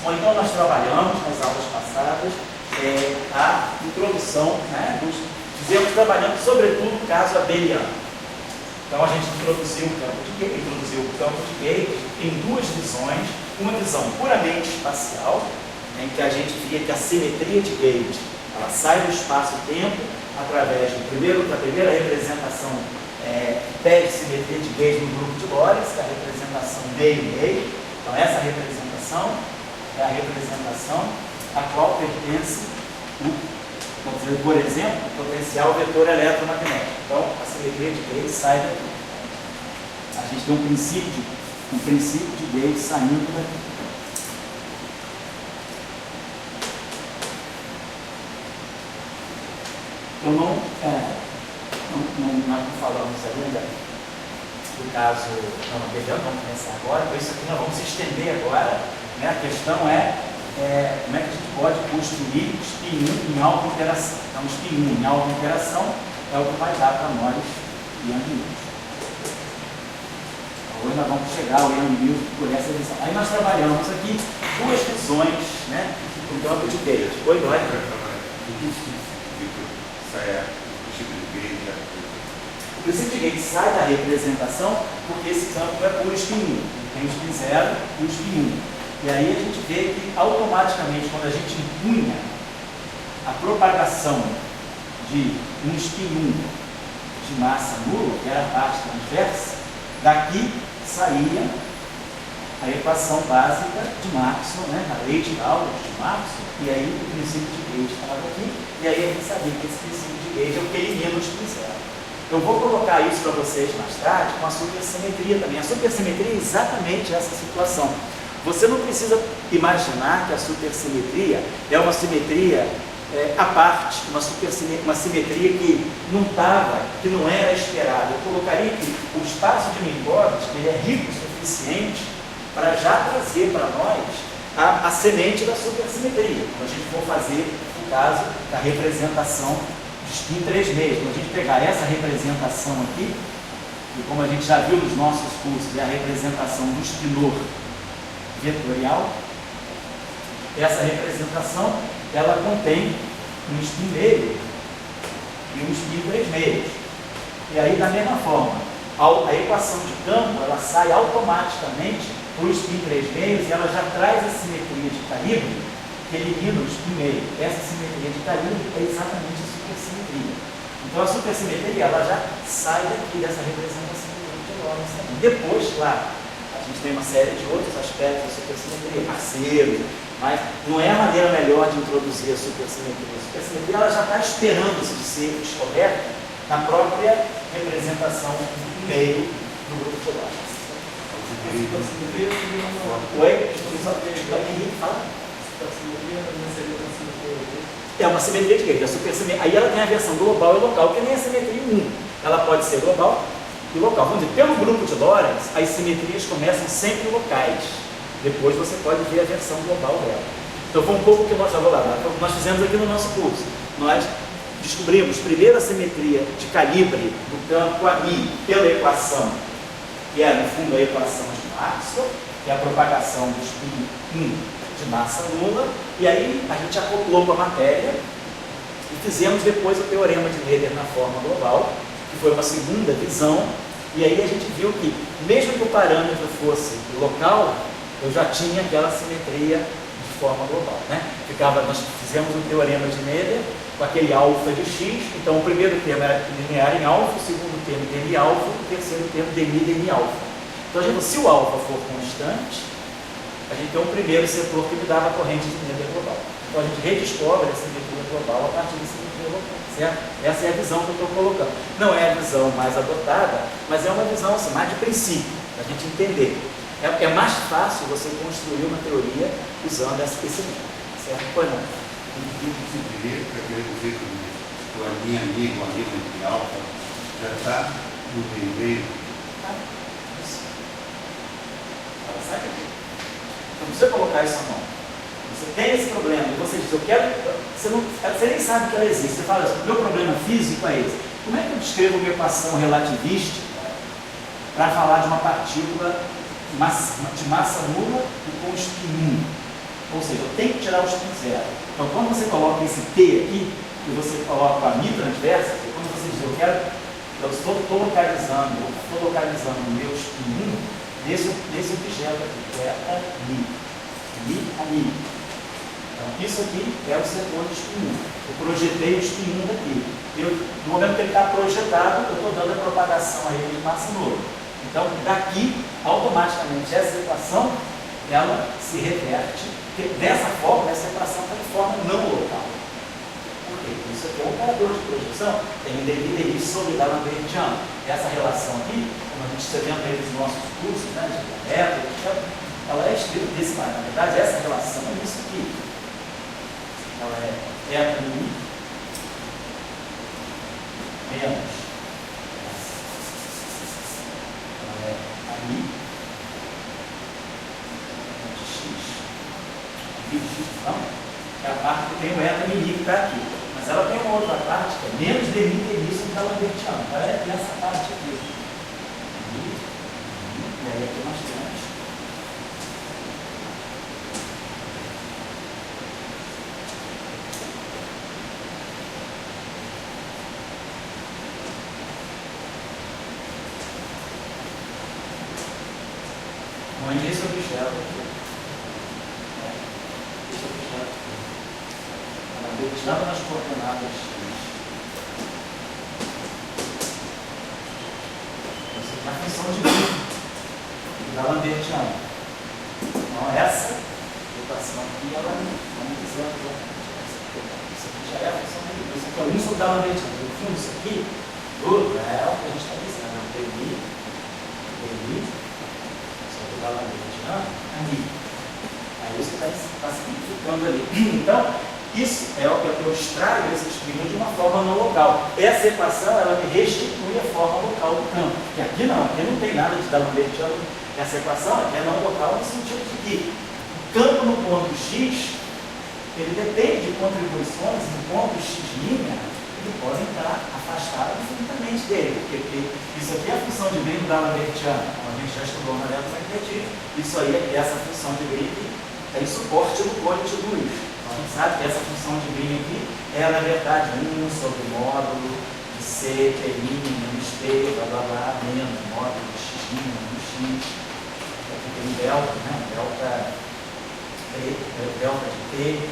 Ou então nós trabalhamos nas aulas passadas a introdução, né, fizemos trabalhando sobretudo o caso abeliano. Então a gente introduziu o campo de Gauge em duas visões, uma visão puramente espacial, em que a gente via que a simetria de Gauge ela sai do espaço-tempo através da primeira representação pede simetria de Gauge no grupo de Lorentz, que é a representação meio-meio. Então essa representação é a representação a qual pertence por exemplo, o potencial vetor eletromagnético. Então a simetria de Gauge sai daqui. A gente tem um princípio de Gauge saindo daqui. Nós não falamos ainda do caso abeliano, vamos começar agora, por isso aqui nós vamos estender agora, né? A questão como é que a gente pode construir spin 1 em auto-interação. Então, o spin 1 em auto-interação é o que vai dar para nós Young Mills. Hoje nós vamos chegar ao Young Mills por essa visão. Aí nós trabalhamos aqui duas visões, né, do campo de Gauge. Oi, Dói. O princípio de Gauge sai da representação porque esse campo é puro spin 1. Tem o spin 0 e o spin 1. E aí a gente vê que automaticamente, quando a gente impunha a propagação de um spin 1 de massa nula, que era a parte transversa, daqui saía a equação básica de Maxwell, né, a lei de Gauss de Maxwell, e aí o princípio de Gauge estava aqui, e aí a gente sabia que esse princípio de Gauge é o que elimina o spin 0. Eu vou colocar isso para vocês mais tarde com a supersimetria também. A supersimetria é exatamente essa situação. Você não precisa imaginar que a supersimetria é uma simetria à parte, uma simetria que não era esperada. Eu colocaria que o espaço de Minkowitz ele é rico o suficiente para já trazer para nós a semente da supersimetria. Quando a gente for fazer o caso da representação de spin 3 meios. Quando a gente pegar essa representação aqui, e como a gente já viu nos nossos cursos, é a representação do spinor vetorial, essa representação ela contém um spin meio e um spin 3 meios. E aí, da mesma forma, a equação de campo ela sai automaticamente para o spin 3 meios e ela já traz a simetria de calibre que elimina o spin meio. Essa simetria de calibre é exatamente a supersimetria. Então a supersimetria ela já sai daqui dessa representação de Lorentz também. Depois, claro, a gente tem uma série de outros aspectos da supersimetria, parceiros, mas não é a maneira melhor de introduzir a supersimetria. A supersimetria ela já está esperando-se de ser descoberta na própria representação do meio do grupo de Lorentz. Oi? É uma simetria de Gauge. A supersimetria, aí ela tem a versão global e local, que nem a simetria 1. Ela pode ser global e local. Vamos dizer, pelo grupo de Lorentz, as simetrias começam sempre locais. Depois você pode ver a versão global dela. Então foi um pouco o que nós fizemos aqui no nosso curso. Nós descobrimos primeiro a simetria de calibre do campo AMI pela equação, que é no fundo a equação de Maxwell, que é a propagação do spin 1 de massa nula, e aí a gente acoplou com a matéria e fizemos depois o teorema de Meder na forma global, que foi uma segunda visão, e aí a gente viu que, mesmo que o parâmetro fosse local, eu já tinha aquela simetria de forma global, né? Nós fizemos o teorema de Meder com aquele alfa de x, então o primeiro termo era linear em alfa, o segundo termo demi alfa, o terceiro termo demi alfa. Então, se o alfa for constante, a gente tem um primeiro setor que me dava a corrente de Meder global. Então a gente redescobre a simetria global a partir da simetria local, certo? Essa é a visão que eu estou colocando. Não é a visão mais adotada, mas é uma visão assim, mais de princípio, para a gente entender. É mais fácil você construir uma teoria usando esse método, certo? Pois não. Quer dizer que a linha amiga, o amigo entre alfa, já está no meio. Ela sai daqui. Não precisa colocar isso na mão. Você tem esse problema e você diz, eu quero. Você nem sabe que ela existe. Você fala assim, meu problema físico é esse. Como é que eu descrevo uma equação relativística para falar de uma partícula de massa nula e com spin 1? Ou seja, eu tenho que tirar o spin zero. Então, quando você coloca esse T aqui, e você coloca a Mi transversa, quando você diz, eu estou localizando o meu spin 1 nesse objeto aqui, que é a Mi. Mi a Mi. Então, isso aqui é o setor de spin 1. Eu projetei o spin 1 daqui. No momento que ele está projetado, eu estou dando a propagação a ele de massa nula. Então, daqui, automaticamente, essa equação, ela se reverte. Dessa forma, essa equação está de forma não local. Por quê? Isso aqui é um operador de projeção, tem um devido sobre D'Alembertiano. Essa relação aqui, como a gente está vendo aí nos nossos cursos, né, de método, ela é escrita desse lado. Na verdade, essa relação é isso aqui. Ela é eta Mi menos ela é a Mi de x dividido de x, então, é a parte que tem o eta Mi que está aqui. Mas ela tem uma outra parte que é menos determinismo que D'Alembertiano. Então, ela é essa parte aqui. E aí aqui nós temos onde esse objeto aqui. Esse objeto aqui. Ela nas coordenadas x. Essa aqui é a função de D'Alembertiano. Então, essa equação aqui, ela, vamos dizer, isso aqui já é a função de isso aqui é o 1 sobre D'Alembertiano. No fundo, isso aqui, tudo é o que a gente está dizendo. Dmi sobre D'Alembertiano, ali. É isso que está significando ali. Então, isso é o que eu extraio esse spin de uma forma não local. Essa equação, ela me restitui a forma local do campo. E aqui não tem nada de D'Alembertiano. Essa equação aqui é não local no sentido de que o campo no ponto x, ele depende de contribuições em ponto x', que podem estar afastados infinitamente dele. Porque isso aqui é a função de bem do D'Alembertiano. Como a gente já estudou na eletromagnetismo, isso aí, essa função de bem tem suporte no código de luz. A gente sabe que essa função de bem aqui é, na verdade, 1 sobre o módulo de C, P', menos T, blá blá blá, menos módulo de x', menos x. Aqui tem delta, né? Delta de T,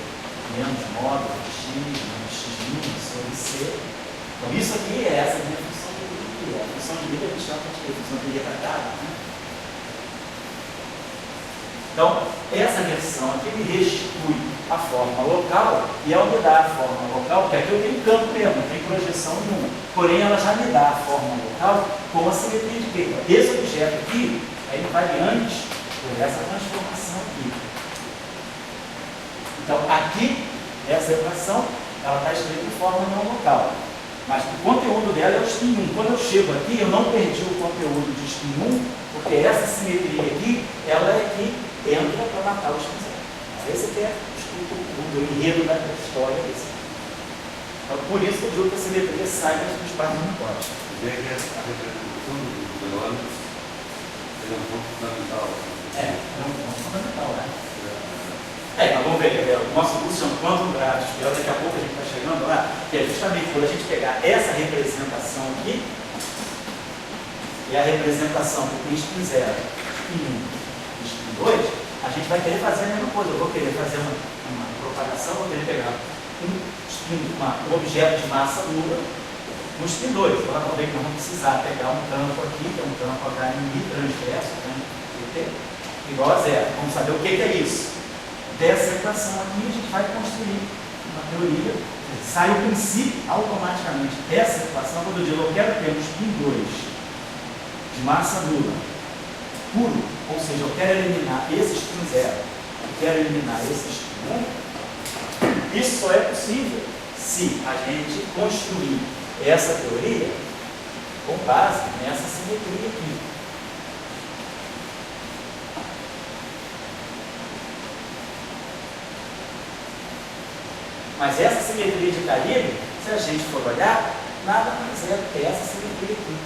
menos módulo de x, menos x' sobre C. Então, isso aqui é essa minha função de bem. A função de bem a gente chama de função de bem retardada, né? Então, essa versão aqui me restitui a forma local, e ao me dar a forma local, porque aqui eu tenho campo mesmo, não tem projeção nenhuma, porém ela já me dá a forma local com a simetria de P. Esse objeto aqui é invariante por essa transformação aqui. Então, aqui, essa equação, ela está escrita de forma não local, mas o conteúdo dela é o spin 1. Quando eu chego aqui, eu não perdi o conteúdo de spin 1, porque essa simetria aqui, ela é que entra para matar o spin 0. Esse aqui é o enredo da história desse. Então, por isso que eu digo que a simetria sai dos espaços no código. A representação dos velônios é um ponto fundamental. É um ponto fundamental, né? Mas vamos ver, o nosso curso chama Quantum Gráfico, daqui a pouco a gente está chegando lá, que é justamente quando a gente pegar essa representação aqui, e a representação do spin 0, spin 1 e spin 2, a gente vai querer fazer a mesma coisa. Eu vou querer fazer uma propagação, vou querer pegar um objeto de massa nula no spin 2. Agora vamos ver que nós vamos precisar pegar um campo aqui, que é um campo HMI transverso, igual a zero. Vamos saber o que é isso. Dessa equação aqui, a gente vai construir uma teoria. Sai o princípio automaticamente dessa equação, quando eu digo eu quero ter um spin 2 de massa nula puro, ou seja, eu quero eliminar esse spin 0, eu quero eliminar esse spin 1, isso só é possível se a gente construir essa teoria com base nessa simetria aqui. Mas essa simetria de calibre, se a gente for olhar, nada mais é do que essa simetria aqui.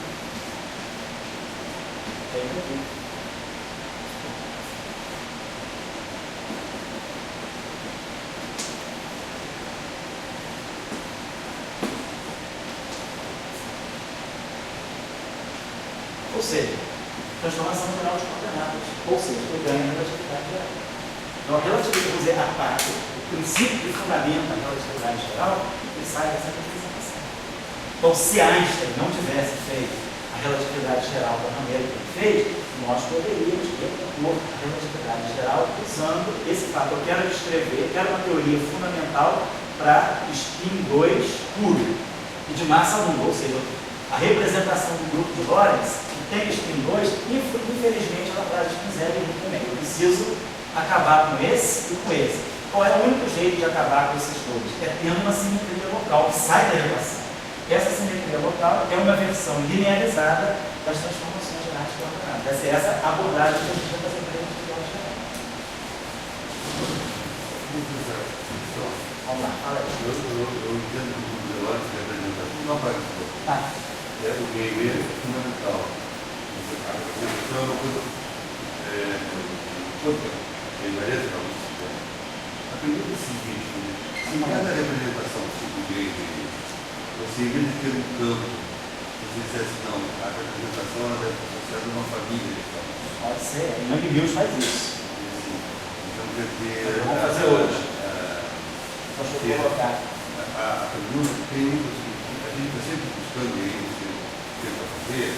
Ou seja, transformação geral de coordenadas. Ou seja, eu ganho a relatividade geral. Então, a relatividade, o princípio que fundamenta a relatividade geral, ele sai dessa representação. Então, se Einstein não tivesse feito a relatividade geral da maneira que ele fez, nós poderíamos ter a relatividade geral usando esse fato. Eu quero descrever, quero uma teoria fundamental para spin 2 puro e de massa 1, ou seja, a representação do grupo de Lorentz, que tem spin 2, infelizmente ela traz spin 0 e 1 também. Eu preciso acabar com esse e com esse. Qual é o único jeito de acabar com esses dois? É tendo uma simetria local que sai da relação. Essa simetria local é uma versão linearizada das transformações gerais de coordenadas. Essa é essa abordagem que a gente vai fazer para a relatividade geral. Vamos lá, fala aí. Eu entendo que o Deleuze de representação não apareceu. O meio é fundamental. A representação é uma coisa beleza para você. A pergunta é a seguinte: se cada representação do meio você, em vez de ter um campo, você dissesse, não, a representação ela deve ser associada a uma família de campos. Pode ser, Young Mills faz isso. Então, quer dizer, vamos fazer hoje. Deixa eu colocar. A pergunta tem muito assim, a gente está sempre buscando aí, você tenta fazer,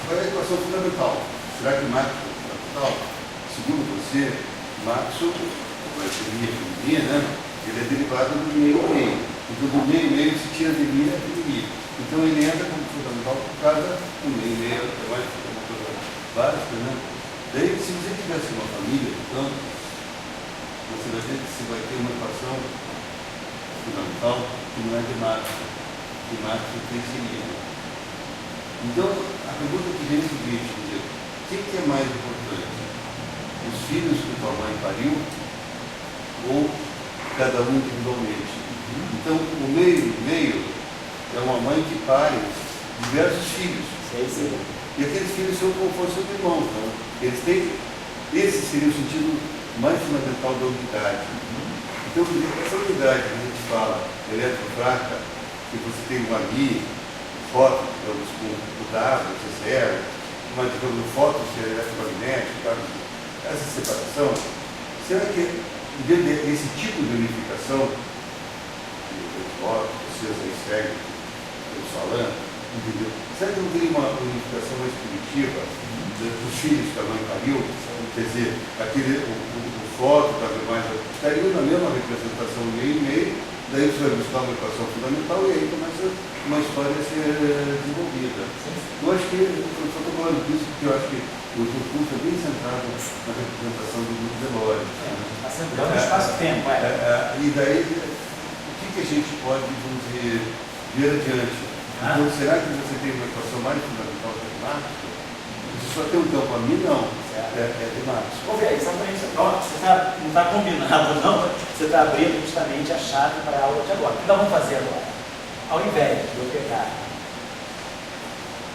qual é a equação fundamental? Será que Max é fundamental? Segundo você, Max, a teoria feminina, né? Ele é derivado do meio-meio. Então, do meio-meio se tira de mim, é de mim. Então, ele entra como fundamental por causa do meio-meio, é mais uma coisa básica, né? Daí, se você tivesse uma família, então, você vai ver que você vai ter uma equação fundamental que não é de Max, que Max tem seguido. Então, a pergunta que vem é o seguinte, o que é mais importante? Os filhos que tua mãe pariu ou cada um individualmente? Então, o meio é uma mãe que pare diversos filhos. E aqueles filhos são como fossem um irmão. Então, esse seria o sentido mais fundamental da unidade. Então, essa unidade que a gente fala, eletrofraca, que você tem um ali, fóton, digamos, com o W, CCR, uma, digamos, o fóton ser eletromagnético, essa separação, será que, em vez desse tipo de unificação, vocês aí seguem, eu falando, entendeu? Será que não teria uma unificação mais primitiva dos filhos que a mãe pariu? Quer dizer, o fóton, estariam na mesma representação meio e meio, daí você vai buscar uma equação fundamental e aí começa uma história a ser desenvolvida. Eu acho que, eu só estou falando disso porque eu acho que o teu curso é bem centrado na representação do grupo de Deleuze. Está centrado no espaço-tempo. E daí, o que a gente pode, vamos dizer, ver adiante? Então, será que você tem uma equação mais fundamental que a de Marx? Você só tem um campo a mim? Não. É de Marx. Vamos ver, exatamente. Você não está combinado, não. Você está abrindo justamente a chave para a aula de agora. O que nós vamos fazer agora? Ao invés de eu pegar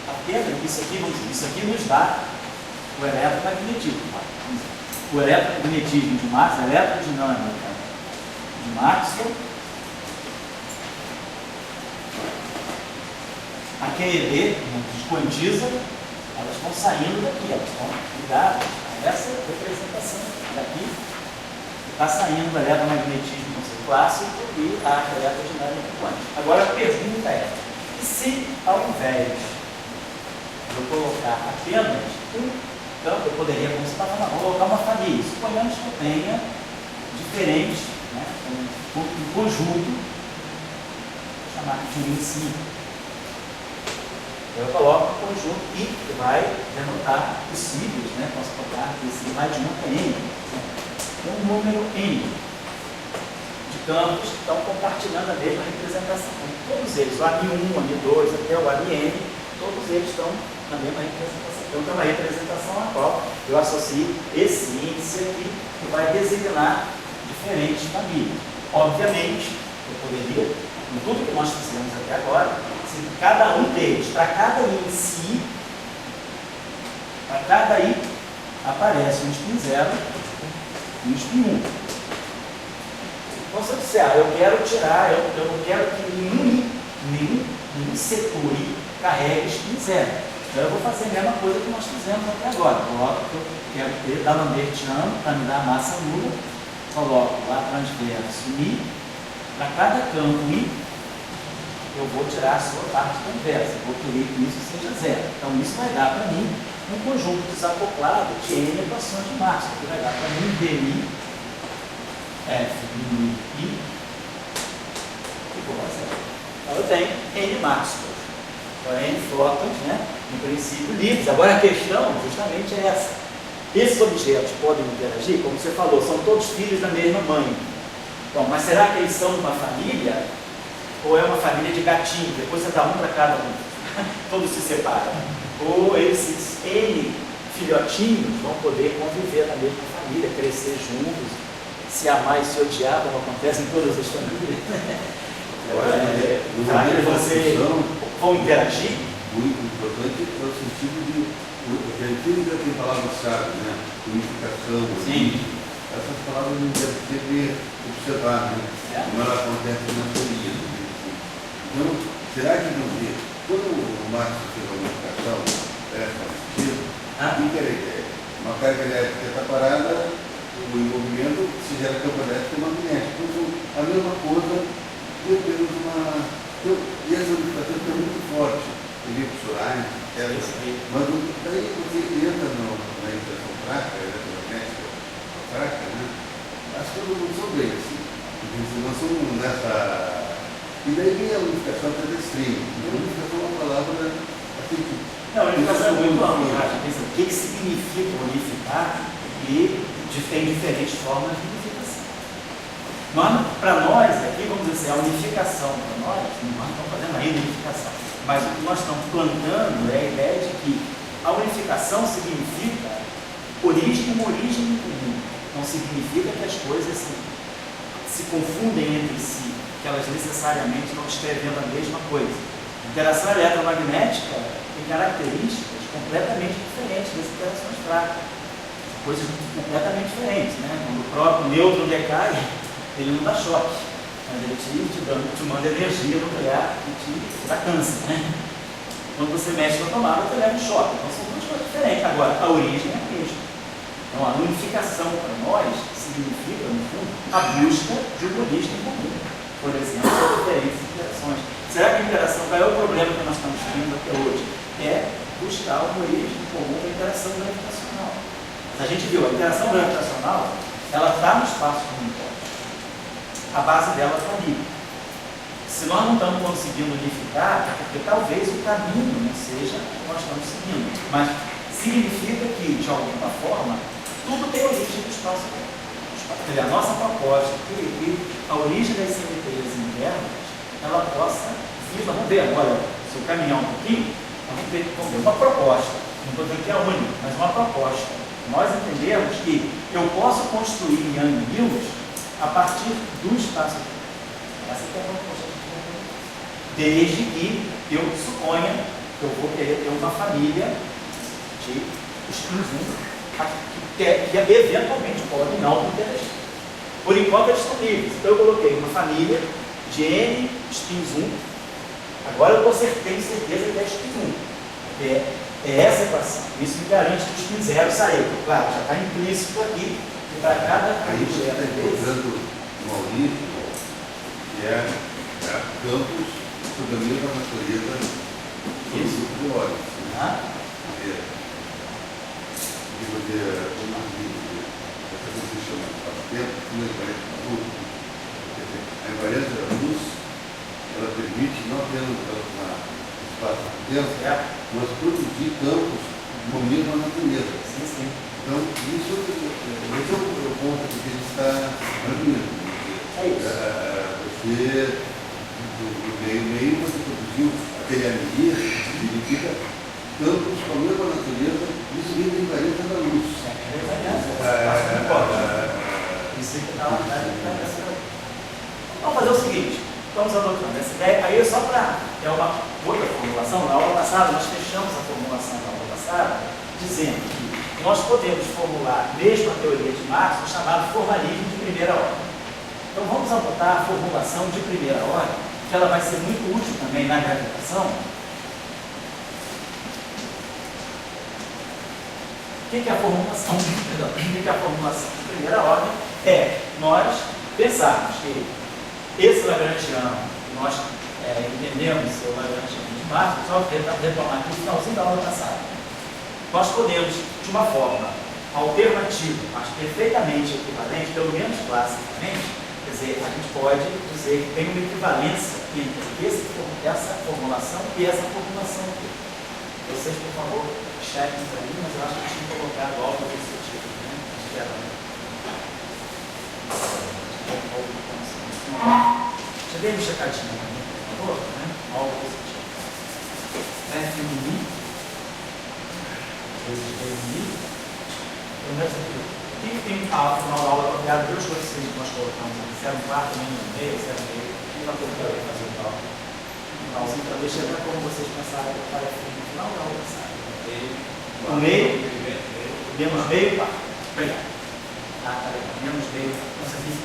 apenas isso aqui, vamos dizer, isso aqui nos dá o eletromagnetismo. O eletromagnetismo de Maxwell, a eletrodinâmica de Maxwell, a QED, desquantiza, elas estão saindo daqui, elas estão ligadas a essa representação daqui, está saindo o eletromagnetismo clássico e a eletrodinâmica quântica. Agora a pergunta é, e se ao invés de eu colocar apenas um campo, eu poderia, como você está falando, colocar uma família, suponhamos que eu tenha diferentes, né, um conjunto, vou chamar de um índice. Eu coloco um conjunto I que vai denotar os ciclos, né? Posso colocar esse mais de 1 até N. Um número N de campos que estão compartilhando a mesma representação. Todos eles, o AN1, o AN2, até o AN, todos eles estão na mesma representação. Então tem uma representação a qual eu associo esse índice aqui que vai designar diferentes famílias. Obviamente, eu poderia, com tudo que nós fizemos até agora, se cada um deles, para cada índice, para cada I, aparece um spin 0 e um spin 1. Então, se eu disser, eu quero tirar, eu não quero que nenhum setor I carregue spin 0. Então eu vou fazer a mesma coisa que nós fizemos até agora. Coloco o que eu quero ter da lambertiano para me dar a massa nula, coloco lá transverso I, para cada campo I, eu vou tirar a sua parte transversa, vou querer que isso seja zero. Então isso vai dar para mim um conjunto desacoplado de N equações de Maxwell, que vai dar para mim DI, F, I, igual a zero. Então eu tenho N Maxwell. Então, N fótons, né, no princípio, livres. Agora a questão justamente é essa. Esses objetos podem interagir, como você falou, são todos filhos da mesma mãe. Bom, mas será que eles são uma família? Ou é uma família de gatinho? Depois você dá um para cada um. Todos se separam. Ou esses N filhotinhos vão poder conviver na mesma família, crescer juntos, se amar e se odiar, como acontece em todas as famílias. Será que vocês vão interagir? O importante é o sentido de. Porque a gente ainda tem palavras-chave, né? Unificação. Sim. Essas palavras a gente deve sempre observar, né? Como ela acontece na teoria. Então, será que não vê? Quando o Marx fez a unificação, faz sentido, o que era a ideia? Uma carga elétrica está parada, o envolvimento se gera campo elétrico magnético. Então, a mesma coisa, tem apenas uma. E essa unificação é muito forte. Elipsorais, mas daí você entra na interação prática, eletromagnética, prática, né? As coisas não são bem assim. Nós somos nessa. E daí vem a unificação terrestre. A unificação é uma palavra assim que. Não, a unificação é muito ampla. O que significa unificar e tem diferentes formas de unificação. Para nós, aqui, vamos dizer, a unificação para nós estamos fazendo a reunificação. Mas o que nós estamos plantando é a ideia de que a unificação significa origem, uma origem comum. Não significa que as coisas se confundem entre si, que elas necessariamente estão escrevendo a mesma coisa. A interação eletromagnética tem características completamente diferentes das interações práticas. Coisas completamente diferentes, né? Quando o próprio nêutron decai, ele não dá choque. Mas ele te manda energia nuclear e te dá câncer, né? Quando você mexe na tomada, você leva um choque. Então são duas coisas diferentes. Agora, a origem é a mesma. Então a unificação para nós significa, no fundo, a busca de uma origem comum. Por exemplo, diferentes interações. Será que a interação, qual é o problema que nós estamos tendo até hoje? É buscar uma origem comum da interação gravitacional. Mas a gente viu, a interação gravitacional, ela está no espaço comunitário. A base dela está ali. Se nós não estamos conseguindo unificar, é porque talvez o caminho não seja o que nós estamos seguindo. Mas significa que, de alguma forma, tudo tem origem no espaço. A nossa proposta é que a origem das simetrias internas, ela possa vir, vamos ver agora, se eu caminhar um pouquinho, vamos ver uma proposta. Não estou dizendo que é a única, mas uma proposta. Nós entendemos que eu posso construir Yang Mills a partir do espaço. Essa é a proposta. Desde que eu suponha que eu vou querer ter uma família de spins 1 que eventualmente podem não interagir. Por enquanto eles estão livres. Então eu coloquei uma família de N spins 1. Agora eu tenho certeza que é spin 1. É essa equação. Isso me garante que o spin 0 saiu. Claro, já está implícito aqui. E para cada a gente está encontrando uma origem que é campos sob a mesma natureza do grupo de óleo. Essa coisa que se chama de espaço-tempo, como a invariância da luz. A invariância da luz, ela permite não apenas no espaço-tempo, mas produzir campos com a mesma natureza. Sim, sim. Então, esse é o ponto que a gente está argumentando. É isso. Você, do meio, você produziu aquele anilha, significa campos com a mesma natureza, isso vem da invariância da luz. Isso que está vamos fazer o seguinte, vamos adotando essa ideia, aí só para, é uma outra formulação, na aula passada, nós fechamos a formulação da aula passada, dizendo que nós podemos formular mesmo a teoria de Maxwell, chamado formalismo de primeira ordem. Então vamos adotar a formulação de primeira ordem, que ela vai ser muito útil também na gravitação. O que é a formulação? Perdão, o que é a formulação? De primeira ordem é nós pensarmos que esse lagrangiano, que nós entendemos o lagrangiano de Marx, só retomar aqui no finalzinho da aula passada, nós podemos, de uma forma alternativa, mas perfeitamente equivalente, pelo menos classicamente, quer dizer, a gente pode dizer que tem uma equivalência entre essa formulação e essa formulação aqui. Vocês, por favor, chequem para mim, mas eu acho que eu tinha colocado algo desse tipo, né? Já dei uma checadinha para mim, por favor, né? Algo desse tipo. FMI, vezes BMI, pelo menos aqui. Aqui tem no final da aula copiado duas coeficientes que nós colocamos aqui, 0,4, menos 1,5, 0,5, e na copiada para fazer o cálculo. Finalzinho, para deixar até como vocês pensaram que para no final da aula passada. O meio, menos meio, pá. Obrigado. Tá legal. Menos meio, não sei se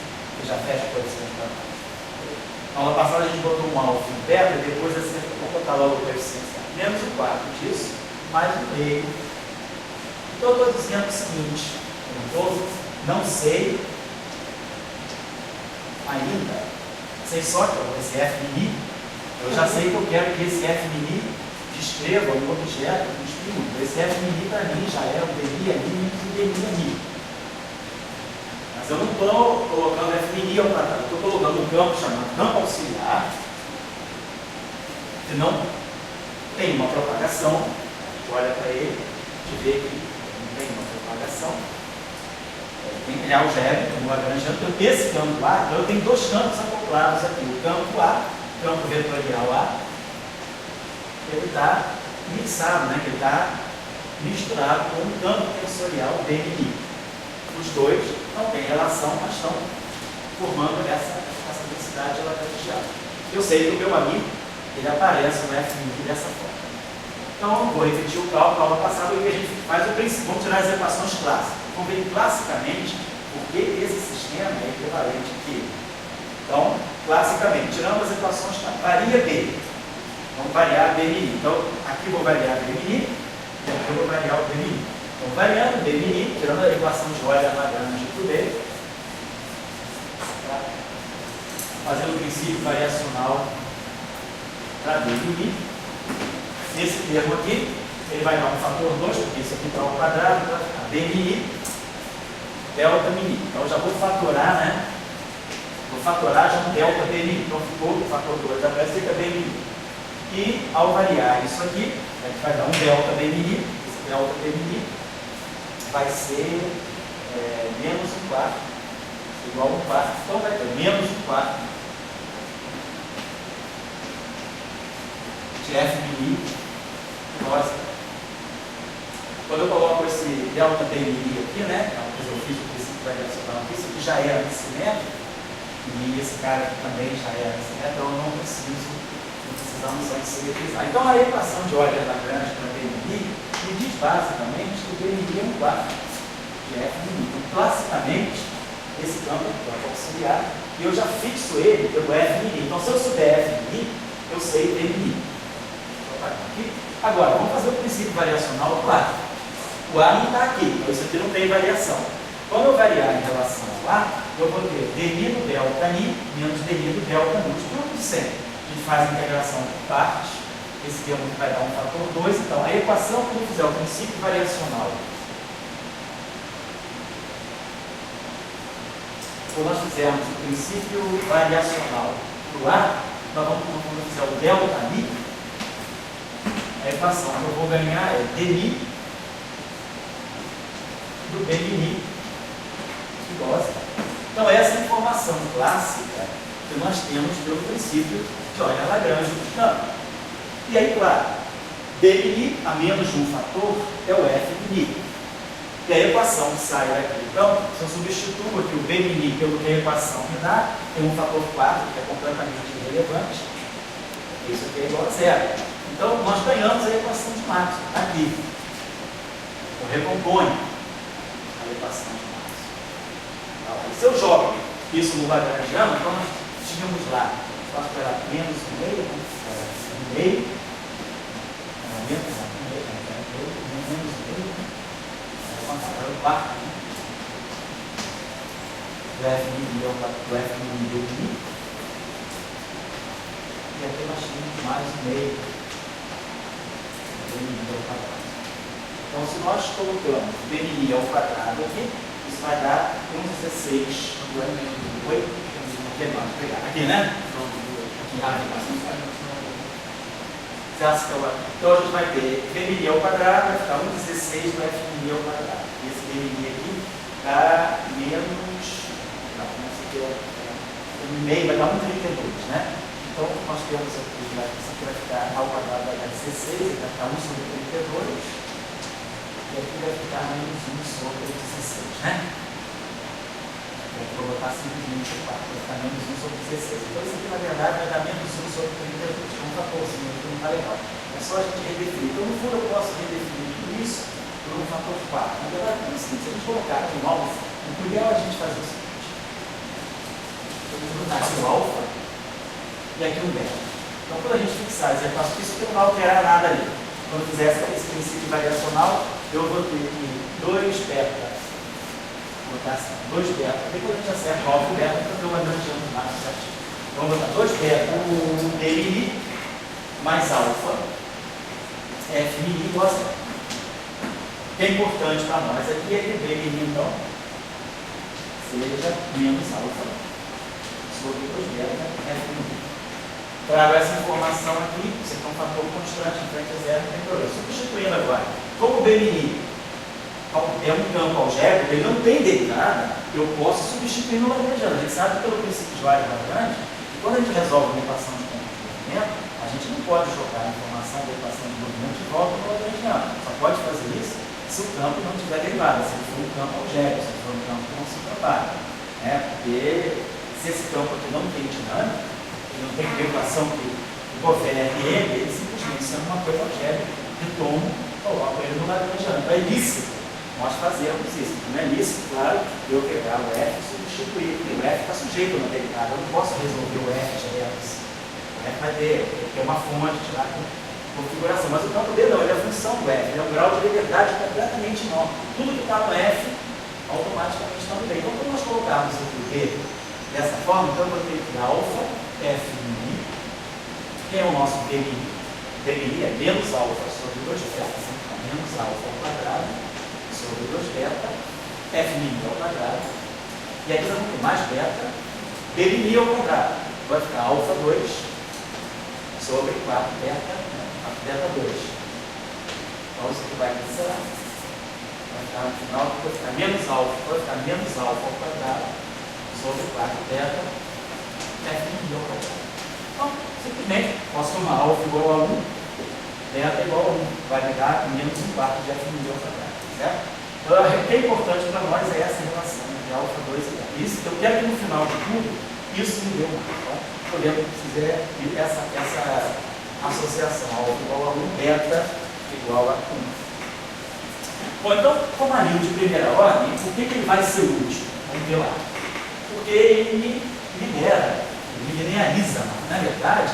já fecha a coeficiente para nós. Na aula passada a gente botou um alfa em beta e depois acertou. Vou botar logo o coeficiente. Menos o quarto disso, mais o meio. Então eu estou dizendo o seguinte, não sei ainda, sei só que esse F-mini, eu já sei que eu quero que esse F-mini descreva um objeto, um estímulo. Esse F-mini para mim já é um DMI ali e um DMI. Mas eu não estou colocando F-mini ao quadrado, eu estou colocando um campo chamado campo auxiliar, que não tem uma propagação, olha para ele, de ver que não tem uma propagação, ele é algébrico, no lagrangiano, então esse campo A, então eu tenho dois campos acoplados aqui, o campo A, campo vetorial A, ele está mixado, né? Ele está misturado com o campo tensorial BMI. Os dois não têm relação, mas estão formando essa densidade lagrangiana. Eu sei que o meu amigo, ele aparece no FMI dessa forma. Então, vou repetir o cálculo, a aula passada, o que a gente faz o princípio, vamos tirar as equações clássicas. Vamos ver classicamente por que esse sistema é equivalente aqui. Então, classicamente, tirando as equações, varia B. Vamos variar BMI. Então, aqui vou variar BMI, e aqui eu vou variar o BMI. Então, variando BMI, tirando a equação de Euler-Lagrange para o B, fazendo o princípio variacional para BMI. Esse termo aqui, ele vai dar um fator 2, porque isso aqui está ao quadrado, vai ficar BMI, delta mini. Então, eu já vou fatorar, né? Vou fatorar já um delta BMI. Então, ficou o fator 2, aparece fica BMI. E, ao variar isso aqui, a gente vai dar um delta BMI. Esse delta BMI vai ser menos um quarto, igual a um quarto. Então, vai ter menos um quarto de FMI. Quando eu coloco esse delta BMI aqui, né? Eu fiz o princípio variacional aqui, isso aqui já era assimétrico, e esse cara aqui também já era assimétrico, então eu não precisamos antes utilizar. Então a equação de Euler-Lagrange para BMI me diz basicamente que o BMI é um quarto de FMI. Então, classicamente, esse campo é o campo auxiliar, e eu já fixo ele pelo FMI. Então, se eu souber FMI, eu sei BMI. Aqui. Agora, vamos fazer o princípio variacional do A. O A não está aqui, então isso aqui não tem variação. Quando eu variar em relação ao A, eu vou ter dmi do delta I menos dmi do delta nu. Tudo sempre. A gente faz a integração por partes. Esse termo vai dar um fator 2. Então, a equação que eu fizer o princípio variacional, quando nós fizermos o princípio variacional do A, nós vamos, quando fizer o delta I, a equação que eu vou ganhar é dmi do BMI igual a zero. Então, essa é a informação clássica que nós temos pelo princípio de Euler-Lagrange do campo. E aí, claro, BMI a menos de um fator é o FMI. E a equação que sai daqui, então, se eu substituo aqui o BMI pelo que a equação me dá, tem um fator 4, que é completamente irrelevante. Isso aqui é igual a zero. Então, nós ganhamos a equação de Maxwell aqui. Eu recompõe a equação de Maxwell. Se eu jogo isso no lagrangiano, então nós tínhamos lá, posso esperar menos um meio, menos um meio, quadrado é o quarto, né? Do F mil ao quadrado, do F mil mil. E aqui nós temos mais um meio. B mil ao quadrado. Então, se nós colocamos B mil ao quadrado aqui, isso vai dar 1,16. Oi? Aqui, né? Então a gente vai ter B mil ao quadrado, vai ficar 1,16 do F mil ao quadrado. E esse B mil aqui dá menos. Não, meio vai dar 1,32, né? Então nós temos aqui, isso aqui vai ficar ao quadrado vai dar 16, vai ficar 1 sobre 32. E aqui vai ficar menos 1 sobre 16, né? Vou botar simplesmente 4, vai ficar menos 1 sobre 16. Então isso aqui na verdade vai dar menos 1 sobre 32. É um fatorzinho aqui, não está legal. É só a gente redefinir. Então no fundo eu posso redefinir tudo isso por um fator 4. Na verdade é o seguinte, se a gente colocar aqui um alfa, o ideal é a gente fazer o seguinte. Vamos botar aqui um alfa e aqui um beta. Então quando a gente fixar essa equação, isso aqui não vai alterar nada ali. Quando fizer esse princípio variacional, eu vou ter aqui 2 beta. Vou botar assim, 2 beta. Depois a gente acerta o alfa e o beta, porque eu vou adiantando mais certinho. Então vou botar 2 beta, o DMI mais alfa, F mini igual a 0. O que é importante para nós aqui é que DMI, então, seja menos alfa sobre 2 beta, F mini. Trago essa informação aqui, você tem um fator constante em frente a 0, não tem problema. Substituindo agora, como o BMI é um campo algébrico, ele não tem derivada, eu posso substituir no Lagrangiano. A gente sabe pelo princípio de Lagrange que quando a gente resolve uma equação de campo de movimento, a gente não pode jogar a informação da equação de movimento de volta no Lagrangiano. Só pode fazer isso se o campo não tiver derivada, se ele for um campo algébrico, se for um campo que não se trabalha. Porque se esse campo aqui não tem dinâmica, ele não tem derivação que governe ele simplesmente sendo uma coisa algébrica, retomo, coloco ele no Lagrangiano. Então é lícito nós fazemos isso. Não é lícito, claro, eu pegar o F e substituir, porque o F está sujeito a uma derivada. Eu não posso resolver o F direto. O F vai ter uma forma de tirar a configuração, mas o campo dele não, ele é a função do F, ele é um grau de liberdade completamente enorme. Tudo que está no F, automaticamente está no B. Então, quando nós colocarmos aqui o B dessa forma, então eu vou ter aqui alfa, F mini, que é o nosso BMI. BMI é menos alfa sobre 2 betas, então menos alfa ao quadrado sobre 2 beta, F mini ao quadrado, e aqui nós vamos ter mais beta, B mini ao quadrado, vai ficar alfa 2 sobre 4 beta, 4 beta 2. Então isso aqui vai cancelar, vai ficar no final, vai ficar menos alfa ao quadrado sobre 4 beta, F mini ao quadrado. Então, simplesmente, posso tomar alfa igual a 1, beta igual a 1, vai me dar menos 1/4 de F mini ao quadrado. Certo? Então, o que é importante para nós é essa relação entre alfa 2 e beta. Isso, eu quero que no final de tudo, isso me dê um marco. Podemos dizer essa associação alfa igual a 1, beta igual a 1. Bom, então, como anil de primeira ordem, por que ele vai ser útil? Vamos ver lá. Porque ele libera, ele lineariza, na verdade,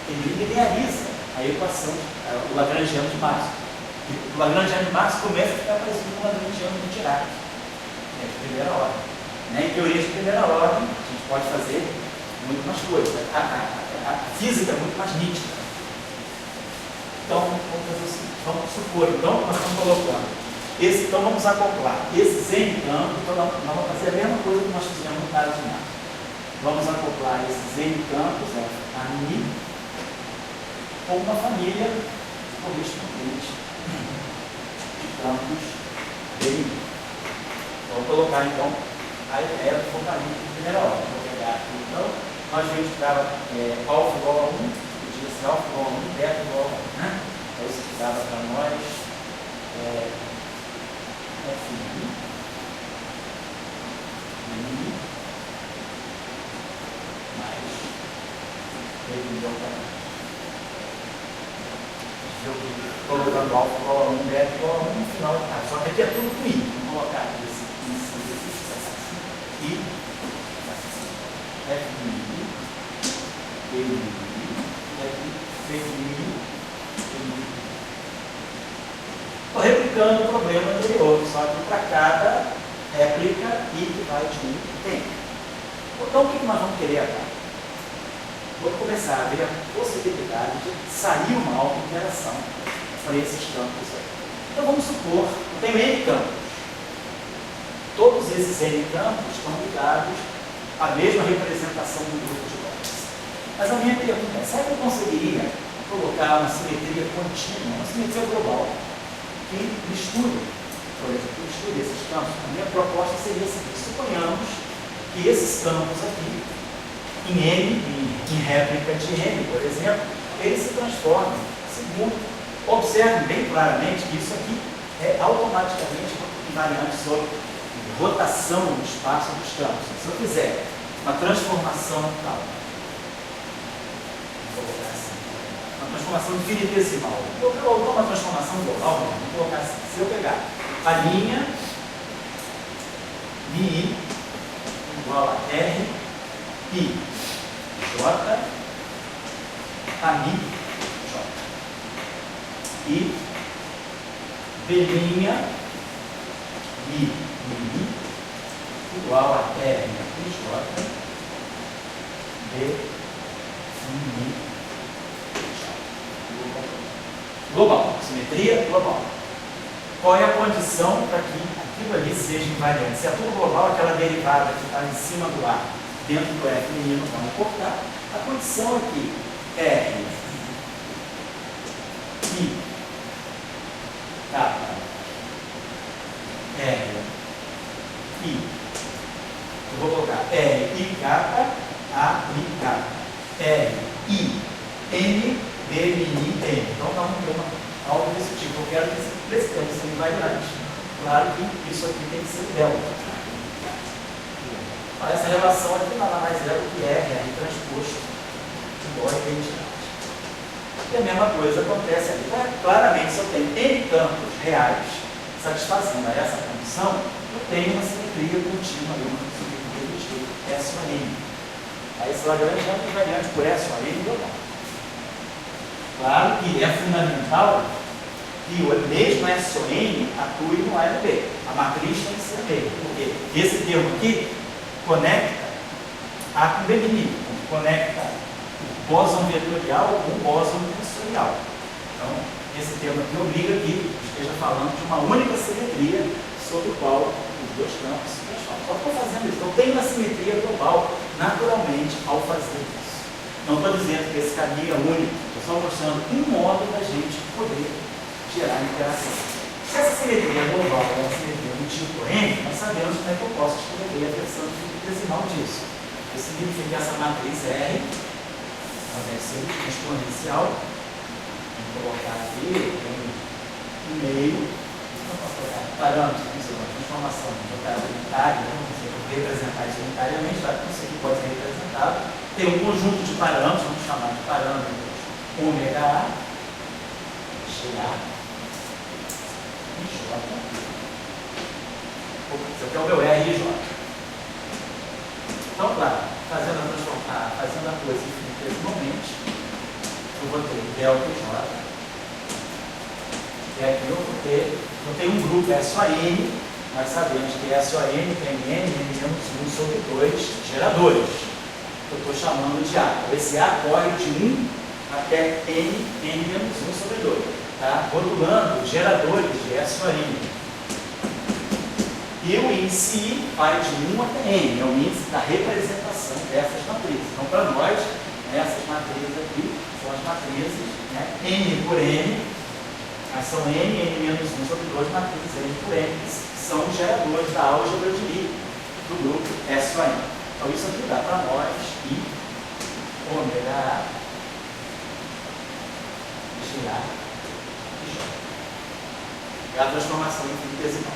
ele lineariza a equação, o Lagrangiano de Maxwell. O Lagrangiano de Maxwell começa a ficar parecido com o Lagrangiano de Dirac, de primeira ordem. Em teoria de primeira ordem, a gente pode fazer muito mais coisas. A física é muito mais nítida. Então, vamos fazer o seguinte, vamos supor, então, nós estamos colocando então vamos acoplar esses N campos, então nós vamos fazer a mesma coisa que nós fizemos no caso de Maxwell. Vamos acoplar esses N campos, a Mi, com uma família correspondente de campos DMI. Vou colocar então a ideia do focamento de primeira ordem. Vou pegar aqui então, nós vimos que dava alfa igual a 1, podia ser alfa igual a 1, beta igual a 1, né? Então isso que dava para nós FI mais DMI ao quadrado. Colocando alfa igual a 1, beta igual a 1, no final, só que aqui é tudo com I. Vamos colocar aqui esse I, F mini, B mini, e aqui C mini, D mini. replicando o problema anterior, só que para cada réplica I que vai de 1 tem. Então, o que nós vamos querer agora? Vou começar a ver a possibilidade de sair uma auto-interação para esses campos aí. Então, vamos supor que eu tenho N campos. Todos esses N campos estão ligados à mesma representação do grupo de blocos. Mas a minha pergunta é, será que eu conseguiria colocar uma simetria contínua, uma simetria global, que misture, por exemplo, misture esses campos? A minha proposta seria a seguinte: suponhamos que esses campos aqui, em N, em réplica de N, por exemplo, eles se transformam segundo. Observem bem claramente que isso aqui é automaticamente invariante sobre rotação no espaço dos campos. Se eu fizer uma transformação tal, vou colocar assim, uma transformação infinitesimal, ou uma transformação global, vou colocar assim. Se eu pegar a linha I igual a R I J a mi J e B' I igual a R I J B I J global, simetria global. Qual é a condição para que aquilo ali seja invariante? Se é tudo global, aquela derivada que está em cima do A dentro do F menino, vamos cortar. A condição é que R I kappa R I, eu vou colocar R I kappa A I kappa R I N B I N. Então vamos ter algo desse tipo. Eu quero que esse tempo seja invariante. Claro que isso aqui tem que ser delta. Essa relação aqui nada mais é do que R transposto igual a identidade. E a mesma coisa acontece ali. Claramente, se eu tenho N campos reais satisfazendo a essa condição, eu tenho uma simetria contínua, uma simetria do tipo S a N. Aí esse Lagrange é invariante por S a N global. Claro que é fundamental que o mesmo S ou N atue no A e no B. A matriz tem que ser a mesma, porque esse termo aqui conecta A com B', conecta o bóson vetorial com o bóson tensorial. Então, esse termo aqui obriga que esteja falando de uma única simetria sobre o qual os dois campos se transformam. Só estou fazendo isso. Então, tem uma simetria global naturalmente ao fazer isso. Não estou dizendo que esse caminho é único, estou só mostrando um modo da gente poder gerar interação. Se essa simetria global é uma simetria do tipo N, nós sabemos como é que eu posso escrever a versão infinitesimal disso. Isso significa que essa matriz R deve ser exponencial. Vamos colocar aqui um meio. Não posso colocar parâmetros, uma transformação unitária, não sei como representar isso unitariamente, tá? Isso aqui pode ser representado. Tem um conjunto de parâmetros, vamos chamar de parâmetros ômega A, GA e J. Esse aqui é o meu R e J. Então, claro, fazendo a coisa infinitesimalmente, eu vou ter delta J. E aqui eu tenho um grupo S a N, nós sabemos que S a N tem N menos 1 sobre 2 geradores. Eu estou chamando de A. Então, esse A corre de 1 até N menos 1 sobre 2. Tá? Rotulando geradores de S a N. E o índice I vai de 1 até N, é o índice da representação dessas matrizes. Então, para nós, essas matrizes aqui são as matrizes, né, N por N, mas são N menos 1 sobre 2 matrizes N por N, que são os geradores da álgebra de Lie do grupo S a N. Então, isso aqui dá para nós I, ômega A, GA e J. É a transformação infinitesimal.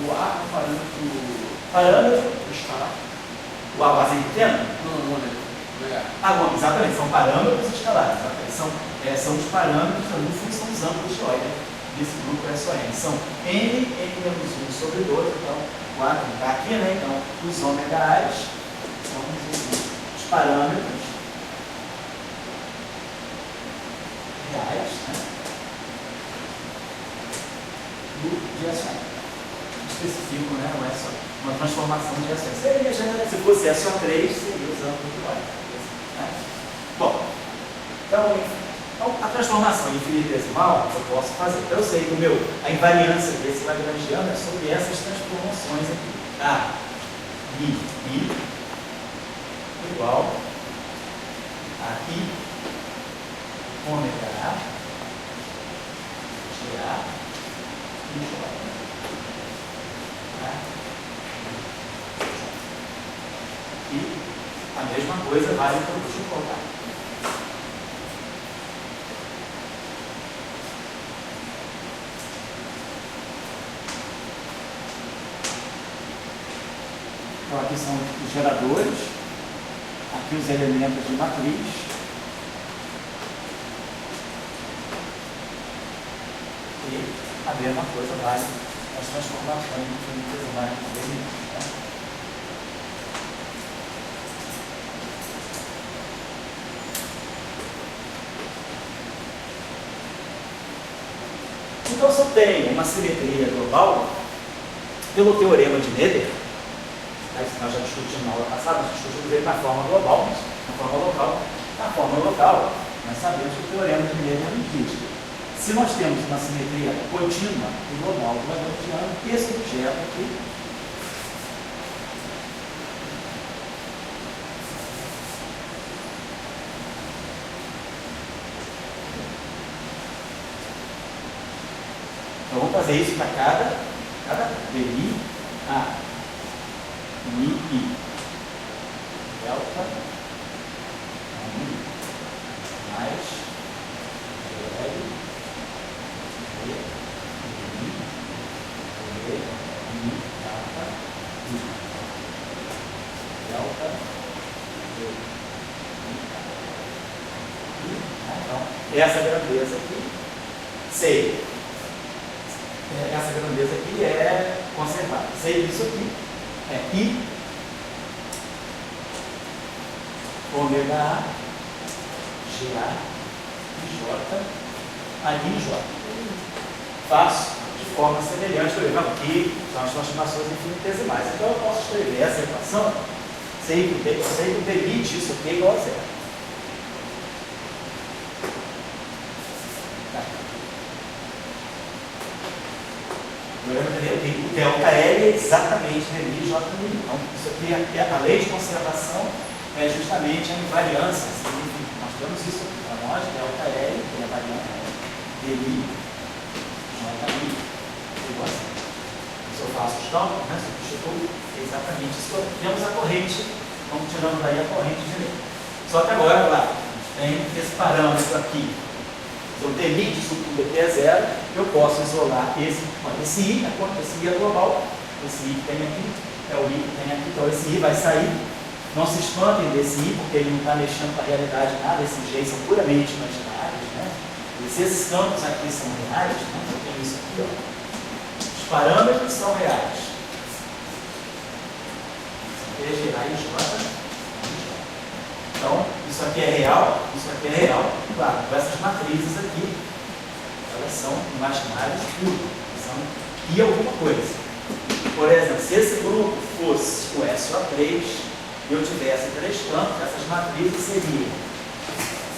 O A é um parâmetro escalar. O A base pequeno? Não. Exatamente, são parâmetros escalares. São os parâmetros da função dos ângulos de Euler desse grupo SON. São N menos 1 sobre 2, então 4 está aqui, né? Então, os ômegas são os parâmetros reais, né, de SON. Específico, né? Não é só uma transformação de SON. Se fosse SO3, seria usando o igual. Né? Bom, então a transformação infinitesimal eu posso fazer. Então eu sei que a invariância desse lagrangiano é sobre essas transformações aqui. A, I igual a I ômega A, GA e J. E a mesma coisa vale para o chocolate. Então, aqui são os geradores, aqui os elementos de matriz. E a mesma coisa vale as transformações infinitesimais de elementos. Né? Então, se eu tenho uma simetria global, pelo teorema de Noether, nós já discutimos na aula passada, nós discutimos ele na forma global, mas na forma local. Na forma local, nós sabemos que o teorema de Noether nos diz que se nós temos uma simetria contínua e global do lagrangiano, esse objeto aqui então vamos fazer isso para cada DI, A, I, delta, I, mais, L, E, I, delta, I, delta, então, essa grandeza aqui, sei. Essa grandeza aqui é conservada. Sei isso aqui é I ômega A, GA, IJ, ali J. Faço de forma semelhante, por exemplo, aqui são as transformações infinitesimais. Então eu posso escrever essa equação, sei que o DI disso aqui é igual a zero. O delta L é exatamente DI J. Então, isso aqui, a lei de conservação é justamente a invariância. Nós temos isso aqui para nós, delta L, que é a variância DI J igual a zero. Se eu faço os cálculos, né, substituo exatamente isso. Temos a corrente, vamos tirando daí a corrente de lei. Só que agora, lá, tem esse parâmetro aqui. Se eu delimito isso tudo aqui é zero, eu posso isolar esse I, esse I é global, esse I que tem aqui, é o I que tem aqui, então esse I vai sair. Não se espantem desse I, porque ele não está mexendo com a realidade nada, esses G são puramente imaginários, né? E se esses campos aqui são reais, né? Eu tenho isso aqui, ó. Os parâmetros são reais. Isso aqui é GA e J. Então, isso aqui é real, isso aqui é real. Claro, essas matrizes aqui, elas são imaginários puros, são I alguma coisa. Por exemplo, se esse grupo fosse o SO3 e eu tivesse três campos, essas matrizes seriam,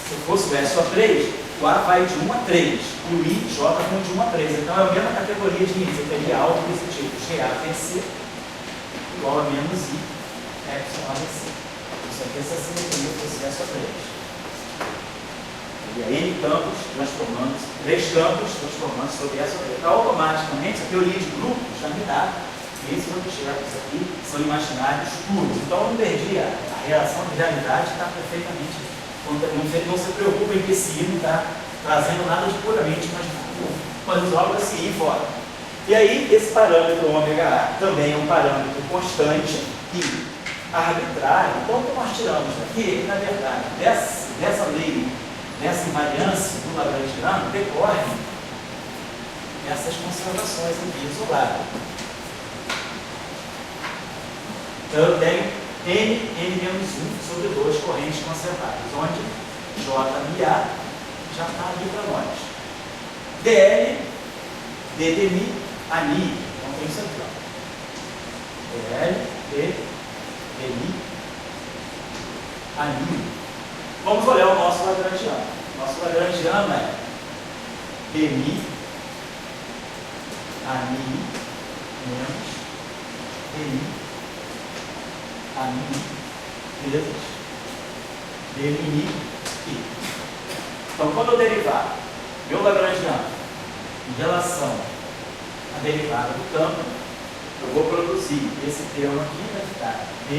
se fosse o SO3, o A vai de 1 a 3 e o I, J vai de 1 a 3. Então é a mesma categoria de índice, teria algo desse tipo, GAVC igual a menos I, EPSILON-ABC. Isso aqui é essa simetria fosse SO3. E aí, campos transformando, três campos transformando sobre essa outra. Então, automaticamente, a teoria de grupos já me dá que esses objetos aqui são imaginários puros. Então, eu não perdi a relação de realidade, está perfeitamente. Não se preocupe em que esse I não está trazendo nada de puramente imaginário. Mas joga esse I fora. E aí, esse parâmetro ômega A também é um parâmetro constante e arbitrário. Então, o que nós tiramos daqui, na verdade, dessa lei, dessa invariância do lagrangiano, decorre essas conservações aqui isoladas. Então eu tenho N-1 sobre 2 correntes conservadas, onde J-A já está ali para nós. DL, DDMI, ANI. Então tem isso aqui, ó. DL, DDMI, ANI. Vamos olhar o nosso lagrangiano. Nosso lagrangiano é DMI, ANI, menos DMI, ANI, vezes DMI, I. Então, quando eu derivar meu lagrangiano em relação à derivada do campo, eu vou produzir esse termo aqui, vai ficar D,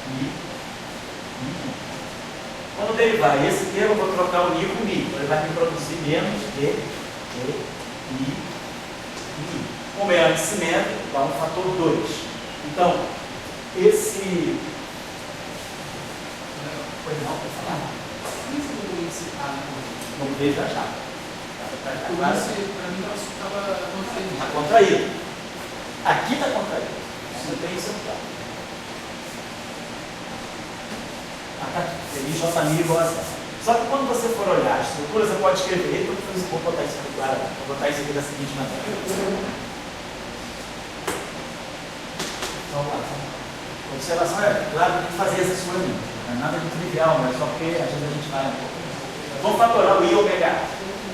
I, I. Quando eu derivar esse termo, eu vou trocar o I com I. Então, ele vai me produzir menos D, I, I. Como é antissimétrico, dá um fator 2. Então, esse... Foi não, para falar. Vamos ver já já. Para mim, estava contraído. Está contraído. Aqui está contraído. Não tem isso aqui. Ele J igual a 0. Só que quando você for olhar a estrutura, você pode escrever. Vou botar isso aqui claro. Vou botar isso aqui da seguinte maneira. Vamos lá. A observação é, claro, tem que fazer essa sua linha. Não é nada de trivial, mas só porque às vezes a gente vai um pouco. Vamos fatorar o I ômega A.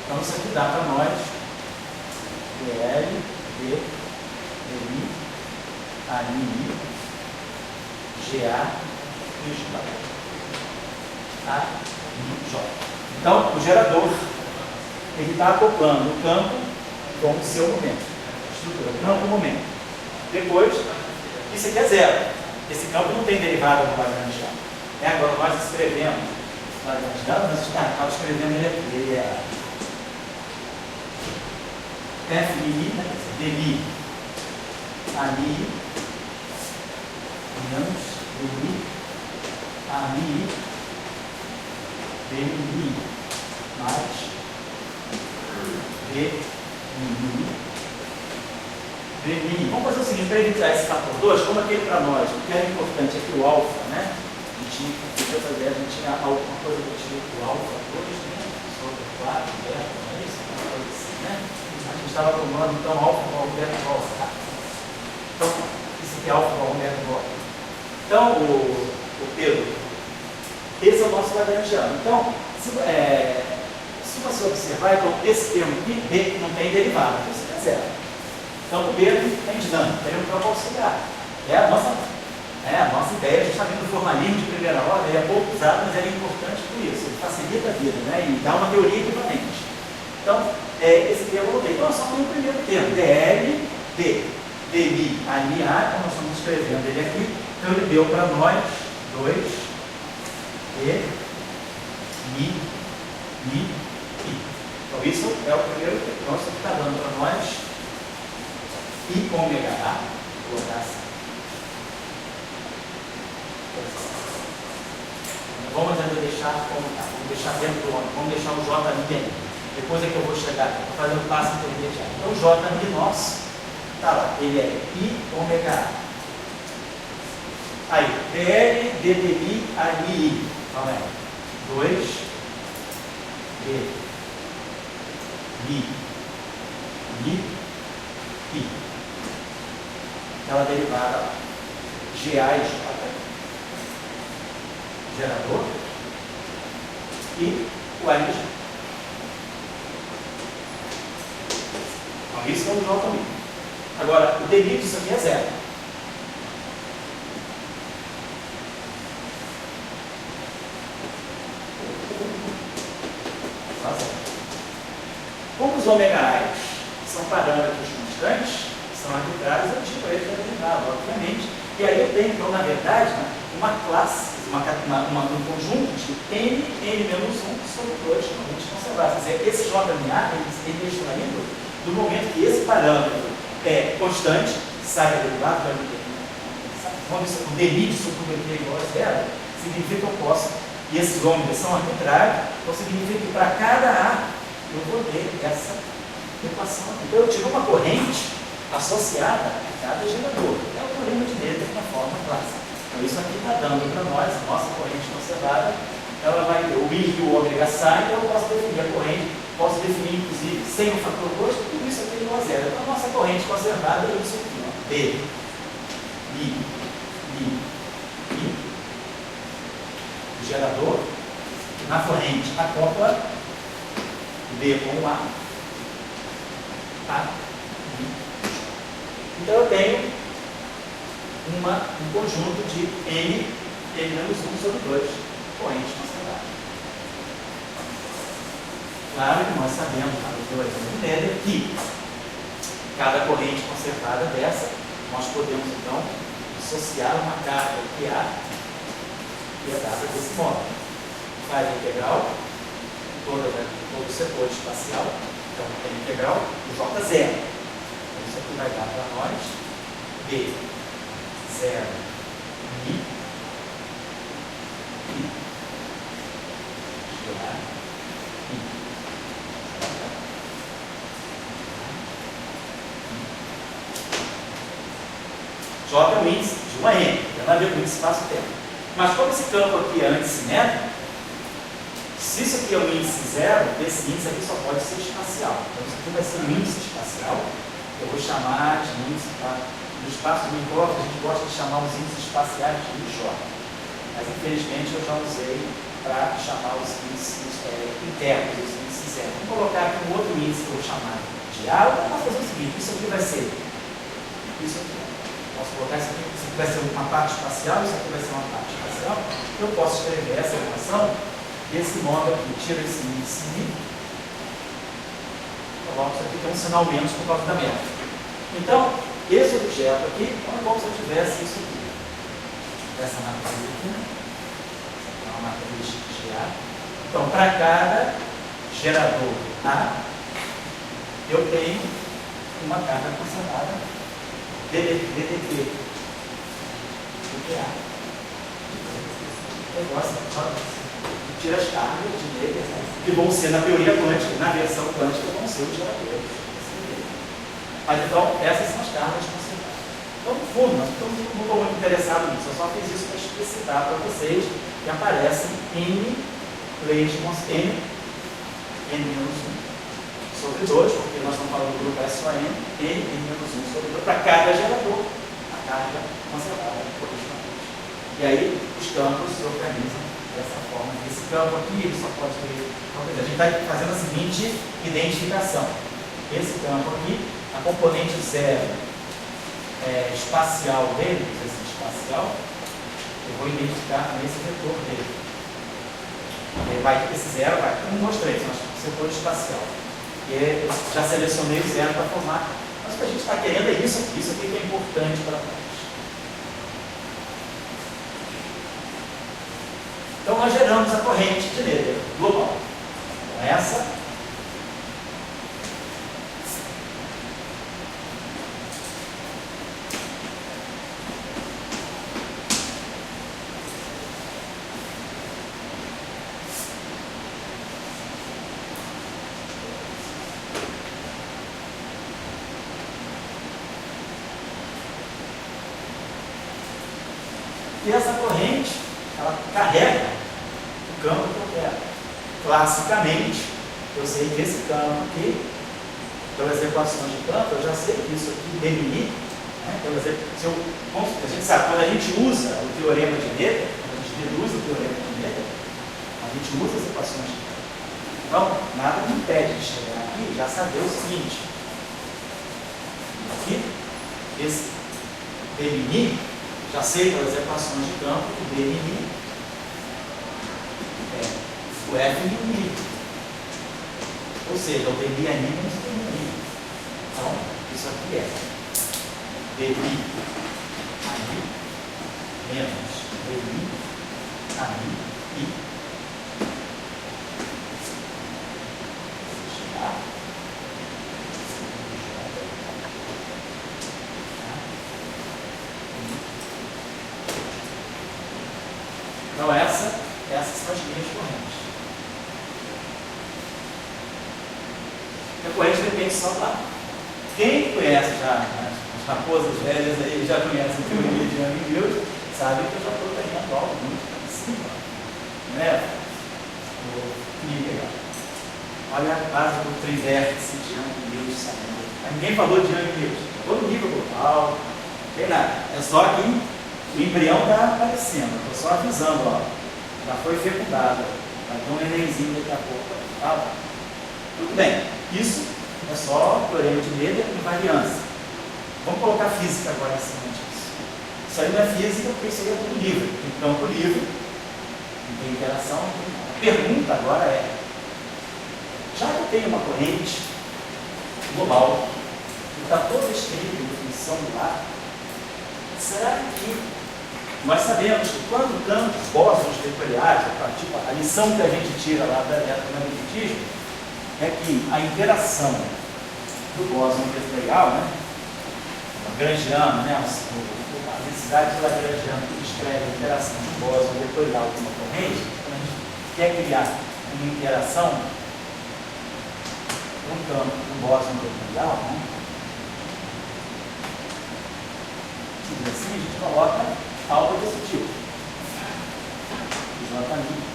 Então isso aqui dá para nós DL, D, DI, ANI, GA e J. A, I, J. Então, o gerador, ele está acoplando o campo com o seu momento. Estrutura, campo, momento. Depois, isso aqui é zero. Esse campo não tem derivada no lagrangiano. Agora nós escrevemos o lagrangiano, nós estamos escrevendo ele aqui. Ele é FI, DI, ANI, menos DI, ANI, DI, mais DI. Vamos fazer o seguinte, para evitar esse fator 2, como aquele para nós, o que era importante aqui o alfa, né? A gente tinha alguma coisa que tinha o alfa 2, né? Sobre 4, beta, não é isso? Uma coisa assim, né? A gente estava tomando então alfa igual a beta igual a. Então, isso aqui é alfa igual a beta igual a. Então, o Pedro, esse é o nosso lagrangiano. Então, se você observar, então, esse termo aqui, B, não tem derivada, então isso é zero. Então, o Pedro tem dinâmica, termo para auxiliar. É a nossa ideia, a gente está vendo o formalismo de primeira ordem, ele é pouco usado, mas ele é importante por isso, ele facilita a vida, né? E dá uma teoria equivalente. Então, esse termo eu botei. Então, só tem o primeiro termo, DL, D, DI, ANI, A, então nós estamos escrevendo ele aqui. Então, ele deu para nós 2, E, I, I, I. Então, isso é o primeiro termo. Então, isso está dando para nós I ômega A, vou colocar assim. Vamos ainda deixar como está, vamos deixar dentro do ômega, vamos deixar o J ali. Depois é que eu vou chegar, vou fazer o passo intermediário. Então, o J ali nosso, está lá, ele é I ômega A. Aí, DL, DDI, ANI. Calma aí. 2, D, I, I, I. Aquela derivada lá. GA e J. Gerador. E o ANG. Então, isso é o J também. Agora, o DI disso aqui é zero. Como os ômega-A's são parâmetros constantes, são arbitrários, eu tiro eles da derivada, obviamente. E aí eu tenho, então, na verdade, uma classe, um conjunto de n-1 sobre 2 correntes conservadas. Quer dizer, esse JMA, ele é extraído do momento que esse parâmetro é constante, sai da derivada, vamos ver se o DI sobre o igual a zero, significa que eu posso, e esses ômegas são arbitrários, então significa que para cada A, eu vou ter essa equação aqui. Então eu tive uma corrente associada a cada gerador. É o teorema de Noether na forma clássica. Então isso aqui está dando para nós, a nossa corrente conservada, ela vai ter o I e o ômega sai, então eu posso definir a corrente, posso definir inclusive sem o fator gosto, tudo isso aqui é 1 a 0. Então a nossa corrente conservada é isso aqui, ó. B, I. O gerador, na corrente, acopla B com A. Então eu tenho um conjunto de N menos 1 sobre 2 correntes conservadas. Claro que nós sabemos, na teoria do Noether, que cada corrente conservada dessa, nós podemos então associar uma carga que é dada desse modo. Faz a integral, todo o setor espacial, então tem a integral do J0. Então isso aqui vai dar para nós B 0 I J é o índice de uma N, tem nada a ver com índice espaço-tempo. Mas como esse campo aqui é antissimétrico, se isso aqui é um índice zero, esse índice aqui só pode ser espacial. Então isso aqui vai ser um índice espacial, eu vou chamar de índice, no espaço do Minkowski a gente gosta de chamar os índices espaciais de J. Mas infelizmente eu já usei para chamar os índices internos, os índices zero. Vamos colocar aqui um outro índice que eu vou chamar de A, ou vamos fazer o seguinte, isso aqui vai ser isso aqui. Posso colocar isso aqui vai ser uma parte espacial, isso aqui vai ser uma parte espacial. Eu posso escrever essa equação desse modo aqui. Tiro esse índice I, coloco isso aqui, tem um sinal menos por causa da métrica. Então, esse objeto aqui é como se eu tivesse isso aqui. Essa matriz aqui, é uma matriz de A. Então, para cada gerador A, eu tenho uma carga conservada DDT. Eu gosto de tirar as cargas de Noether, que vão ser na teoria quântica, na versão quântica, vão ser os geradores. Mas então, essas são as cargas conservadas. Então, no fundo, nós não estou muito interessado nisso, eu só fiz isso para explicitar para vocês que aparecem N leis de N menos 1 sobre 2, porque nós estamos falando do grupo SON, N menos 1 sobre 2, para cada gerador, a carga conservada correspondente. E aí, os campos se organizam dessa forma. Esse campo aqui, ele só pode ter. A gente está fazendo a seguinte identificação. Esse campo aqui, a componente zero espacial dele, esse espacial, eu vou identificar nesse vetor dele. Esse zero vai 1, 2, 3, nós setor espacial. E eu já selecionei o zero para formar. Mas o que a gente está querendo é isso aqui que é importante para nós. Então nós geramos a corrente de Noether global. Então essa corrente, ela carrega o campo que eu quero. Classicamente, eu sei que esse campo aqui, pelas equações de campo, eu já sei que isso aqui definir, a gente sabe, quando a gente usa o teorema de Noether, quando a gente deduz o teorema de Noether, a gente usa as equações de campo. Então, nada me impede de chegar aqui e já saber o seguinte. Aqui, esse definir, já sei pelas equações de campo que o DNI é o F in. Ou seja, o DNI é menos o DNI. Então, isso aqui é DNI menos DNI I. Então essas são as linhas correntes. A corrente depende só do lado. Quem conhece já, né, as raposas velhas aí, já conhecem a teoria de Young e Mills, sabe que eu já estou ganhando algo muito em cima. Né? Olha a base do trivértice de Young e Mills saindo. Ninguém falou de Young e Mills. Todo nível global, não tem nada. É só que o embrião está aparecendo. Estou só avisando, ó. Já foi fecundado. Vai ter um nenenzinho daqui a pouco. Tá? Tudo bem. Isso é só teorema de Miller e invariância. Vamos colocar física agora em cima disso. Isso aí não é física, porque isso aí é tudo livre. Tem campo livre, não tem interação. A pergunta agora é, já que eu tenho uma corrente global, que está toda escrita em função do lado, será que nós sabemos que quando campos bósons vetoriais, tipo, a lição que a gente tira lá do eletromagnetismo é que a interação do bóson vetorial, né, lagrangiano, né, a densidade de lagrangiano que descreve a interação do bóson vetorial com uma corrente, quando a gente quer criar uma interação com um campo do bóson vetorial, né, assim, a gente coloca algo desse tipo. J'.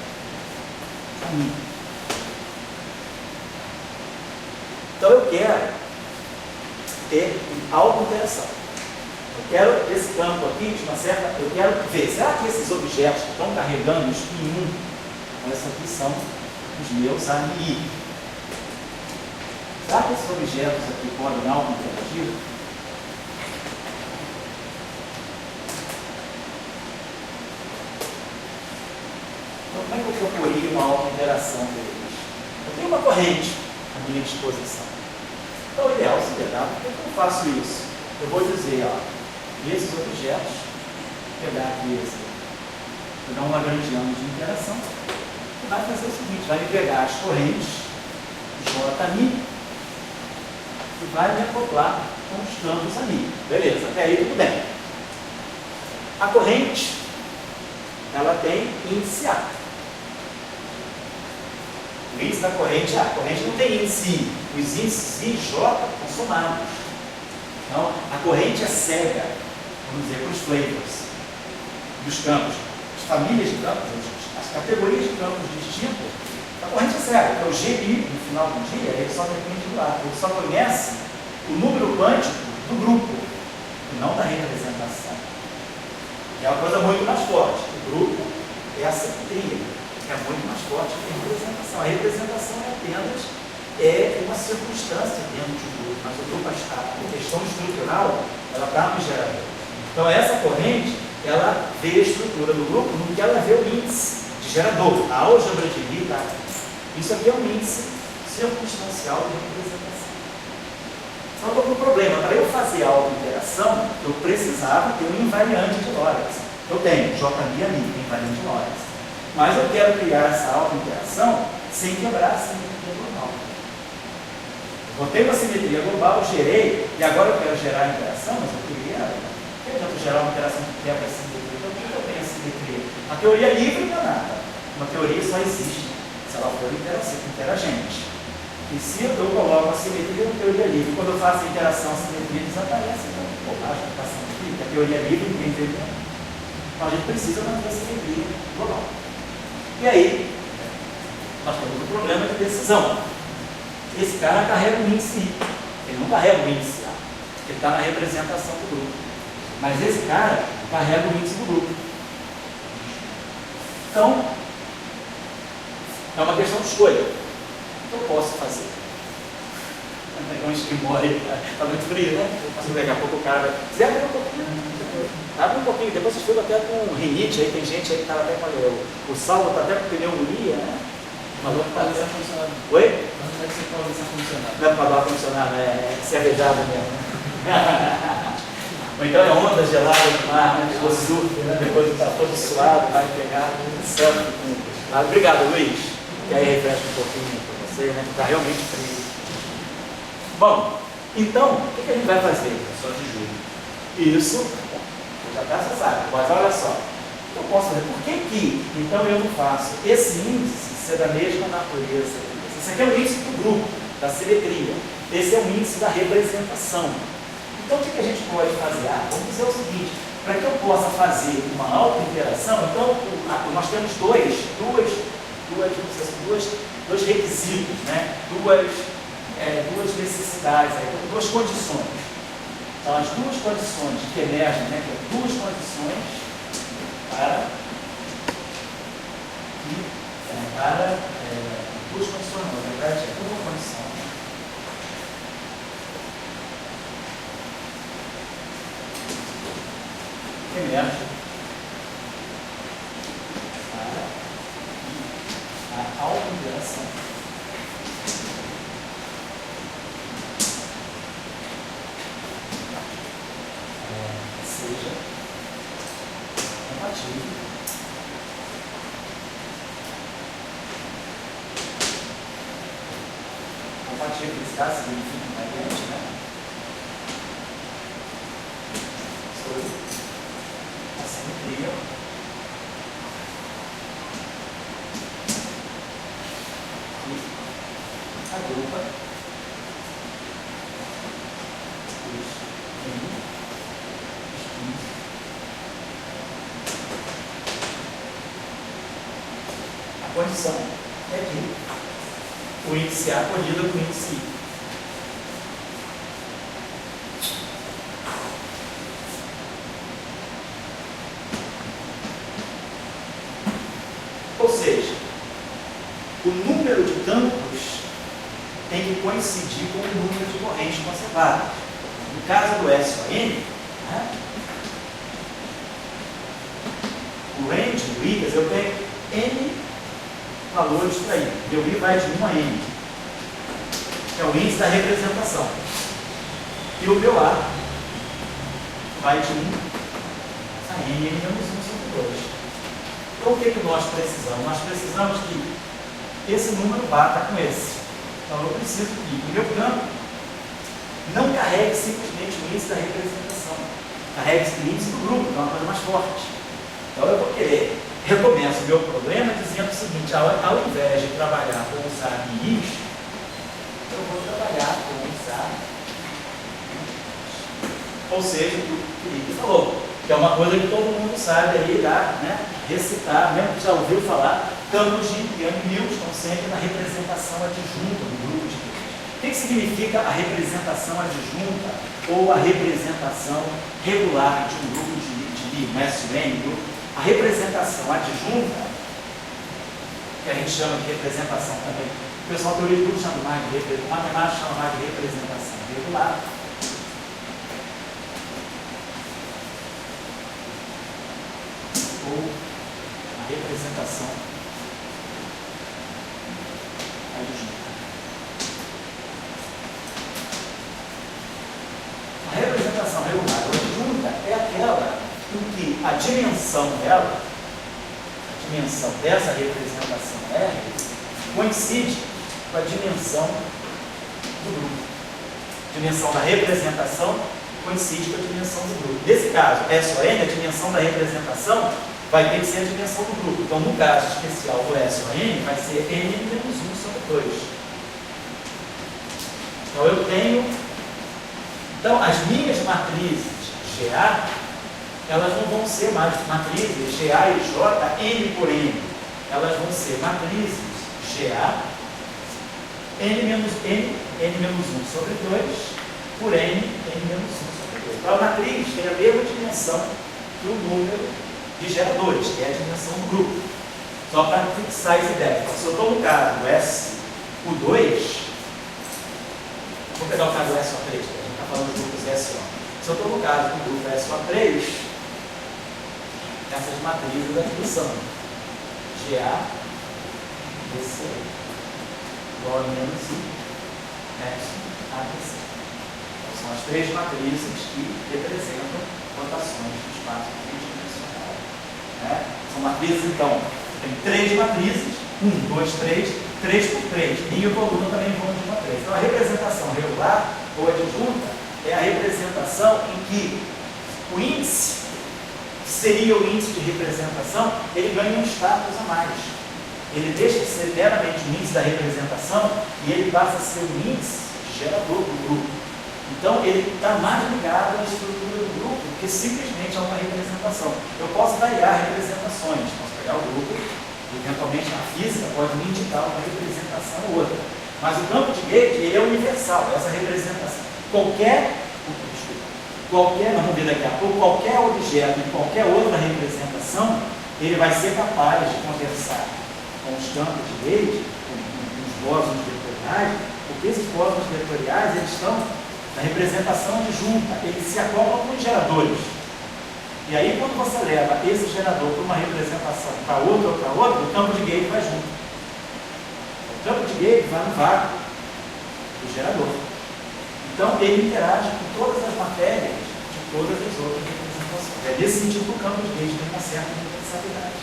Então eu quero ter auto-interação. Eu quero esse campo aqui, de uma certa. Eu quero ver, será que esses objetos que estão carregando o spin 1, esses aqui são os meus AMI? Será que esses objetos aqui podem auto-interagir? Então, como é que eu procurei uma auto-interação deles? Eu tenho uma corrente à minha disposição. Então, o ideal seria dar. Por que eu faço isso? Eu vou dizer, ó, esses objetos, pegar aqui esse, vou dar um lagrangiano de interação, e vai fazer o seguinte, vai me pegar as correntes J' e vai me acoplar com os campos ali. Beleza, até aí tudo bem. A corrente, ela tem índice A. O índice da corrente, a corrente não tem índice I. Os índices I e J são somados. Então, a corrente é cega, vamos dizer, para os flavors dos campos. As famílias de campos, as categorias de campos distintos, a corrente é cega. Então, o GI, no final do dia, ele só depende do lado. Ele só conhece o número quântico do grupo, e não da representação. Que é uma coisa muito mais forte. O grupo é a simetria. É muito mais forte que a representação. A representação é apenas uma circunstância dentro do grupo, mas o grupo, a questão estrutural, ela está no gerador. Então, essa corrente, ela vê a estrutura do grupo no que ela vê o índice de gerador. A álgebra de Lie está aqui. Isso aqui é um índice circunstancial de representação. Então, estou com um problema. Para eu fazer a auto-interação, eu precisava ter um invariante de Lorentz. Eu tenho J' ali, invariante de Lorentz. Mas eu quero criar essa auto-interação sem quebrar a simetria global. Botei uma simetria global, gerei, e agora eu quero gerar a interação, mas eu queria. Por que eu gerar uma interação que quebra a simetria? Então, por que eu tenho a simetria? A teoria livre não é nada. Uma teoria só existe se ela for interagente. E se eu coloco a simetria na teoria livre, quando eu faço a interação, a simetria desaparece. Então, bobagem que está sendo aqui, a teoria livre ninguém vê. Então, a gente precisa manter a simetria global. E aí, nós temos um problema de decisão. Esse cara carrega o índice I. Ele não carrega o índice A. Ele está na representação do grupo. Mas esse cara carrega o índice do grupo. Então, é uma questão de escolha. O que eu posso fazer? Vou pegar um esquimó aí. Está muito frio, né? Daqui a pouco o cara vai. Quiser abrir um pouquinho. Abre um pouquinho, depois vocês ficam até com rinite aí, tem gente aí que está até com o Saulo está até com pneumonia, né? Mas não pode ser funcionado. Oi? Não deve ser pode ser funcionado. Não é para dar funcionar, é cervejado mesmo. Ou então é onda gelada no mar, né? Depois surf, né? Depois está todo suado, vai pegar, surf. Obrigado, Luiz. Que aí refresca um pouquinho para você, né? Está realmente frio. Bom, então, o que a gente vai fazer? Só de julho. Isso, já está, você sabe, mas olha só, eu posso fazer, por que então eu não faço esse índice ser da mesma natureza? Esse aqui é o índice do grupo, da simetria. Esse é o índice da representação. Então, o que a gente pode fazer? Vamos dizer o seguinte, para que eu possa fazer uma autointeração, então, nós temos dois requisitos, né? duas necessidades, duas condições. Então, as duas condições que emergem, né? Duas condições duas condições, na verdade, é uma condição. Emerge para a autointeração seja compatível nesse caso significa invariante, né? Sobre a simetria que agrupa a condição é que o índice A colida com o índice I. Ou seja, o número de campos tem que coincidir com o número de correntes conservadas. No caso do SON, né, o range do I, eu tenho N valores para I. Meu I vai de 1 a N, que é o índice da representação. E o meu A vai de 1 a N, N menos 1 sobre 2. Então, o que nós precisamos? Nós precisamos que esse número bata com esse. Então, eu preciso que o meu campo não carregue simplesmente o índice da representação. Carregue o índice do grupo, que é uma coisa mais forte. Então, eu vou querer, recomeço o meu problema dizendo o seguinte, ao invés de trabalhar com usar IIs, eu vou trabalhar com usar IIs. Ou seja, o que o Felipe falou, que é uma coisa que todo mundo sabe aí, né, recitar, mesmo que já ouviu falar, campos de Young Mills estão sempre na representação adjunta do grupo de Young. O que significa a representação adjunta ou a representação regular de um grupo de SUN? A representação adjunta, que a gente chama de representação também, o pessoal teoria de grupo chama mais de representação, o matemático chama mais de representação regular. Ou a representação adjunta. A representação regular ou adjunta é aquela em que a dimensão dela, a dimensão dessa representação R, coincide com a dimensão do grupo. A dimensão da representação coincide com a dimensão do grupo. Nesse caso, SON, a dimensão da representação vai ter que ser a dimensão do grupo. Então, no caso especial do SON, vai ser N menos 1 sobre 2. Então, eu tenho... Então, as minhas matrizes GA, elas não vão ser mais matrizes GA e J, N por N. Elas vão ser matrizes GA, N menos 1 sobre 2, por N, N menos 1 sobre 2. Então, a matriz tem a mesma dimensão que o número de geradores, que é a dimensão do grupo. Só para fixar essa ideia. Então, se eu estou no caso do SU2, vou pegar o caso do SO3, que a gente está falando dos grupos SO. Se eu estou no caso do grupo SO3, essas matrizes aqui são GA, BC, igual a menos I, ABC. Então, são as três matrizes que representam rotações do espaço tridimensional. Né? São matrizes, então, tem três matrizes, 1, 2, 3, 3 por 3. Linha e coluna também vão de 1 a 3. Então, a representação regular ou adjunta é a representação em que o índice, que seria o índice de representação, ele ganha um status a mais. ele deixa de ser meramente um índice da representação e ele passa a ser um índice gerador do grupo. Então, ele está mais ligado à estrutura do grupo do que simplesmente a uma representação. Eu posso variar representações, posso pegar o grupo, eventualmente na física pode me indicar uma representação ou outra. Mas o campo de Gauge, ele é universal, essa representação. Vamos ver daqui a pouco, qualquer objeto e qualquer outra representação, ele vai ser capaz de conversar com os campos de Gauge, com os bósons vetoriais, porque esses bósons vetoriais, eles estão na representação adjunta, eles se acoplam com os geradores. E aí, quando você leva esse gerador para uma representação para outra ou para outra, o campo de Gauge vai junto. O campo de Gauge vai no vácuo do gerador. Então, ele interage com todas as matérias de todas as outras representações. É nesse sentido que o campo de Gauge tem uma certa universalidade.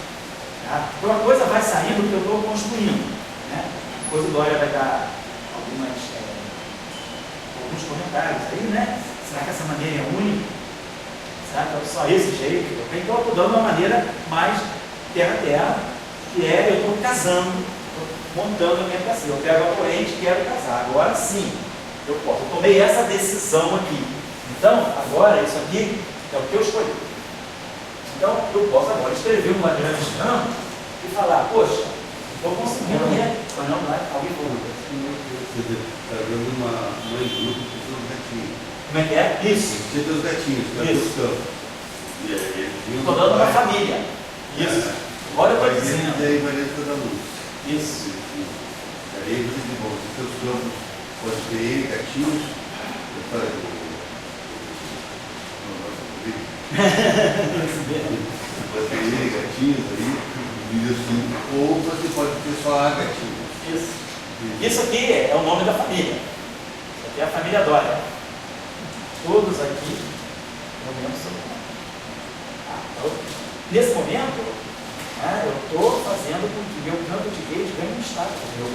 Tá? Então, a coisa vai saindo do que eu estou construindo. Né? Depois o Dória vai dar alguns comentários aí, né? Será que essa maneira é única? Será que é só esse jeito? Então, eu estou dando uma maneira mais terra-terra, que é eu estou casando, estou montando a minha casa. Eu pego a corrente e quero casar. Agora sim, eu posso. Eu tomei essa decisão aqui. Então, agora, isso aqui é o que eu escolhi. Então, eu posso agora escrever um Lagrangiano e falar, poxa, estou conseguindo não vai alguém for. Está dando uma mãe grupo com os gatinhos. Como é que é? Isso. Tinha os gatinhos, que é Isso. Estou Estou dando uma família. Isso. Agora eu estou dizendo. E aí vai dentro da luz. Isso. Aí você diz, bom, se seus campos podem ter gatinhos, eu falei, pode ter gatinhos aí, e assim, ou você pode ter só gatinhos. Isso. Isso aqui é o nome da família. Isso aqui é a família Dória. Todos aqui no mesmo sobrenome. Então, nesse momento, né, eu estou fazendo com que meu campo de Gauge ganhe um status. Não,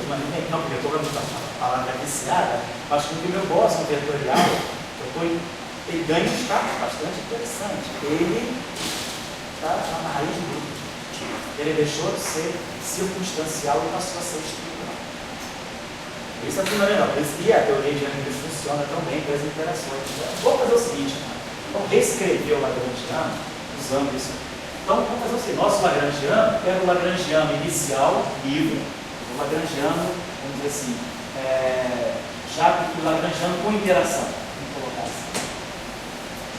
porque eu estou falando a palavra viciada, mas com que o meu bóson vetorial, ele ganha um status bastante interessante. Ele está na raiz do grupo. Ele deixou de ser circunstancial e passou a ser estrutural. Isso é fundamental. Por isso que a teoria de Young funciona tão bem com as interações. Vamos fazer o seguinte, vamos reescrever o Lagrangiano usando isso. Então, vamos fazer o seguinte, nosso Lagrangiano era o Lagrangiano inicial, livre, o Lagrangiano, vamos dizer assim, já o Lagrangiano com interação, vamos colocar assim.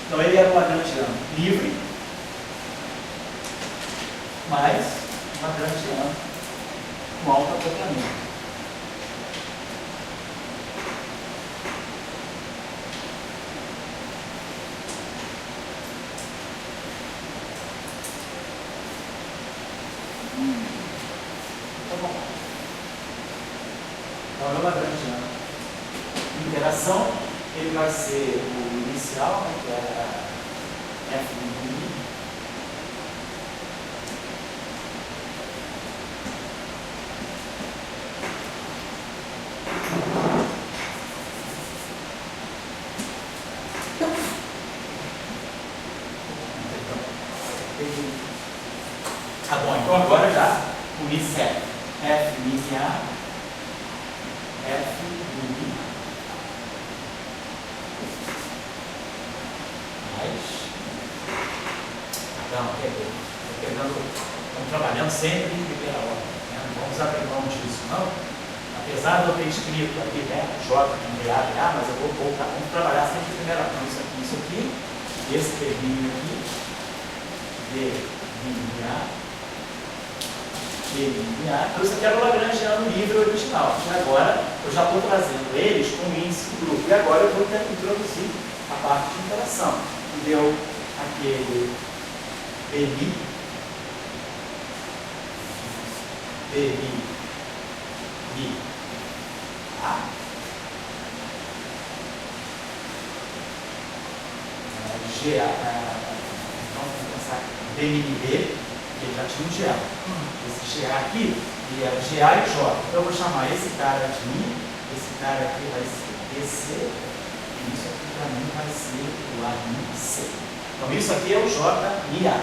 Então, ele era o Lagrangiano livre, mas o Lagrangiano com alto acoplamento. Então, é o Lagrangiano. Interação, ele vai ser o inicial, né, que era F no I. Tá bom, então agora já o I certo. F linear, F do I. Estamos trabalhando sempre em primeira ordem. Né? Não vamos abrir mão disso, não. Apesar de eu ter escrito aqui, né, J com BA, mas eu vou voltar. Vamos trabalhar sempre em primeira ordem. Isso aqui, esse terminho aqui, D linear, T linear. Então, isso aqui era o Lagrangiano livre original. E agora eu já estou trazendo eles com o índice do grupo. E agora eu vou introduzir a parte de interação. Que deu aquele BI, tá? GA, vamos pensar BNB, ele já tinha um GA. Esse GA aqui, ele era GA e J. Então eu vou chamar esse cara de I, esse cara aqui vai ser DC, e isso aqui para mim vai ser o AC. Então isso aqui é o J e A.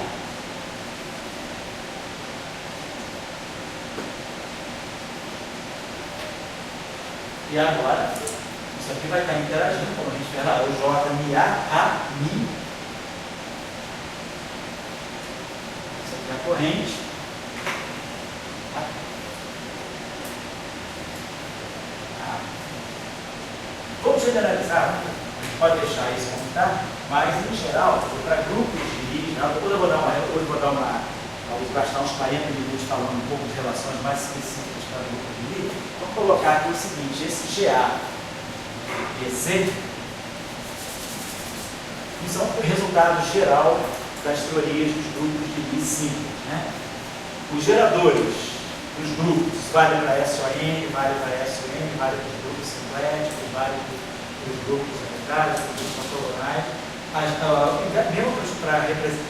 E agora, isso aqui vai estar interagindo, como a gente vê lá, o J, Mi, A, Mi. Isso aqui é a corrente. Vamos generalizar, a gente pode deixar isso como está, mas em geral, para grupos de RI, depois eu vou gastar uns 40 minutos falando um pouco de relações mais específicas para grupos de RI. Vamos colocar aqui o seguinte, esse GA e EC, isso é um resultado geral das teorias dos grupos de RI simples. Né? Os geradores dos grupos valem para SON, vale para SOM, vale para os grupos simpléticos, vale para os grupos unitários, para os grupos ortogonais,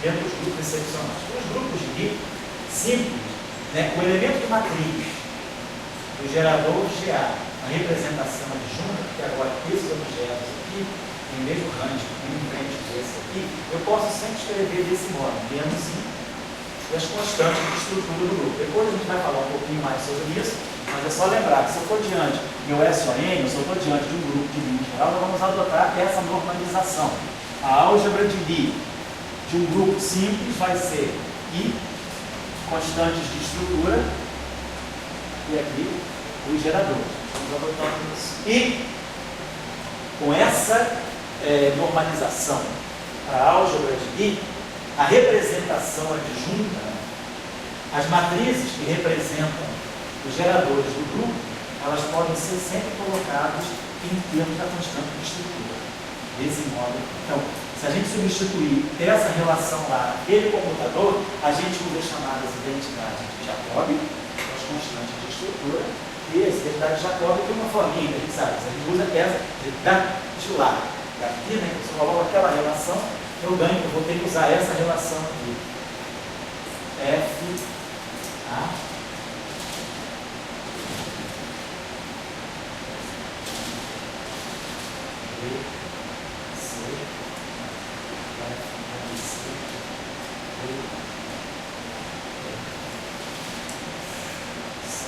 dentro dos grupos excepcionais. Os grupos de RI simples, né, o elemento de matriz do gerador GA, a representação adjunta, porque agora esses objetos aqui, em mesmo range, em frente desse aqui, eu posso sempre escrever desse modo, menos I, das constantes de estrutura do grupo. Depois a gente vai falar um pouquinho mais sobre isso, mas é só lembrar que se eu for diante de meu SON, se eu for diante de um grupo de RI em geral, nós vamos adotar essa normalização. A álgebra de RI de um grupo simples vai ser I, constantes de estrutura, e aqui os geradores. Vamos adotar isso. E com essa normalização para a álgebra de RI, a representação adjunta, as matrizes que representam os geradores do grupo, elas podem ser sempre colocadas em termos da constante de estrutura. Desse modo, então, se a gente substituir essa relação lá naquele comutador, a gente usa as chamadas identidades de Jacob, as constantes de estrutura, e essa identidade de Jacob tem uma forminha que a gente sabe, a gente usa essa de lá, daqui, né, que você coloca aquela relação, eu ganho, eu vou ter que usar essa relação aqui. F, A, B, C, F, A, C, D, E, C,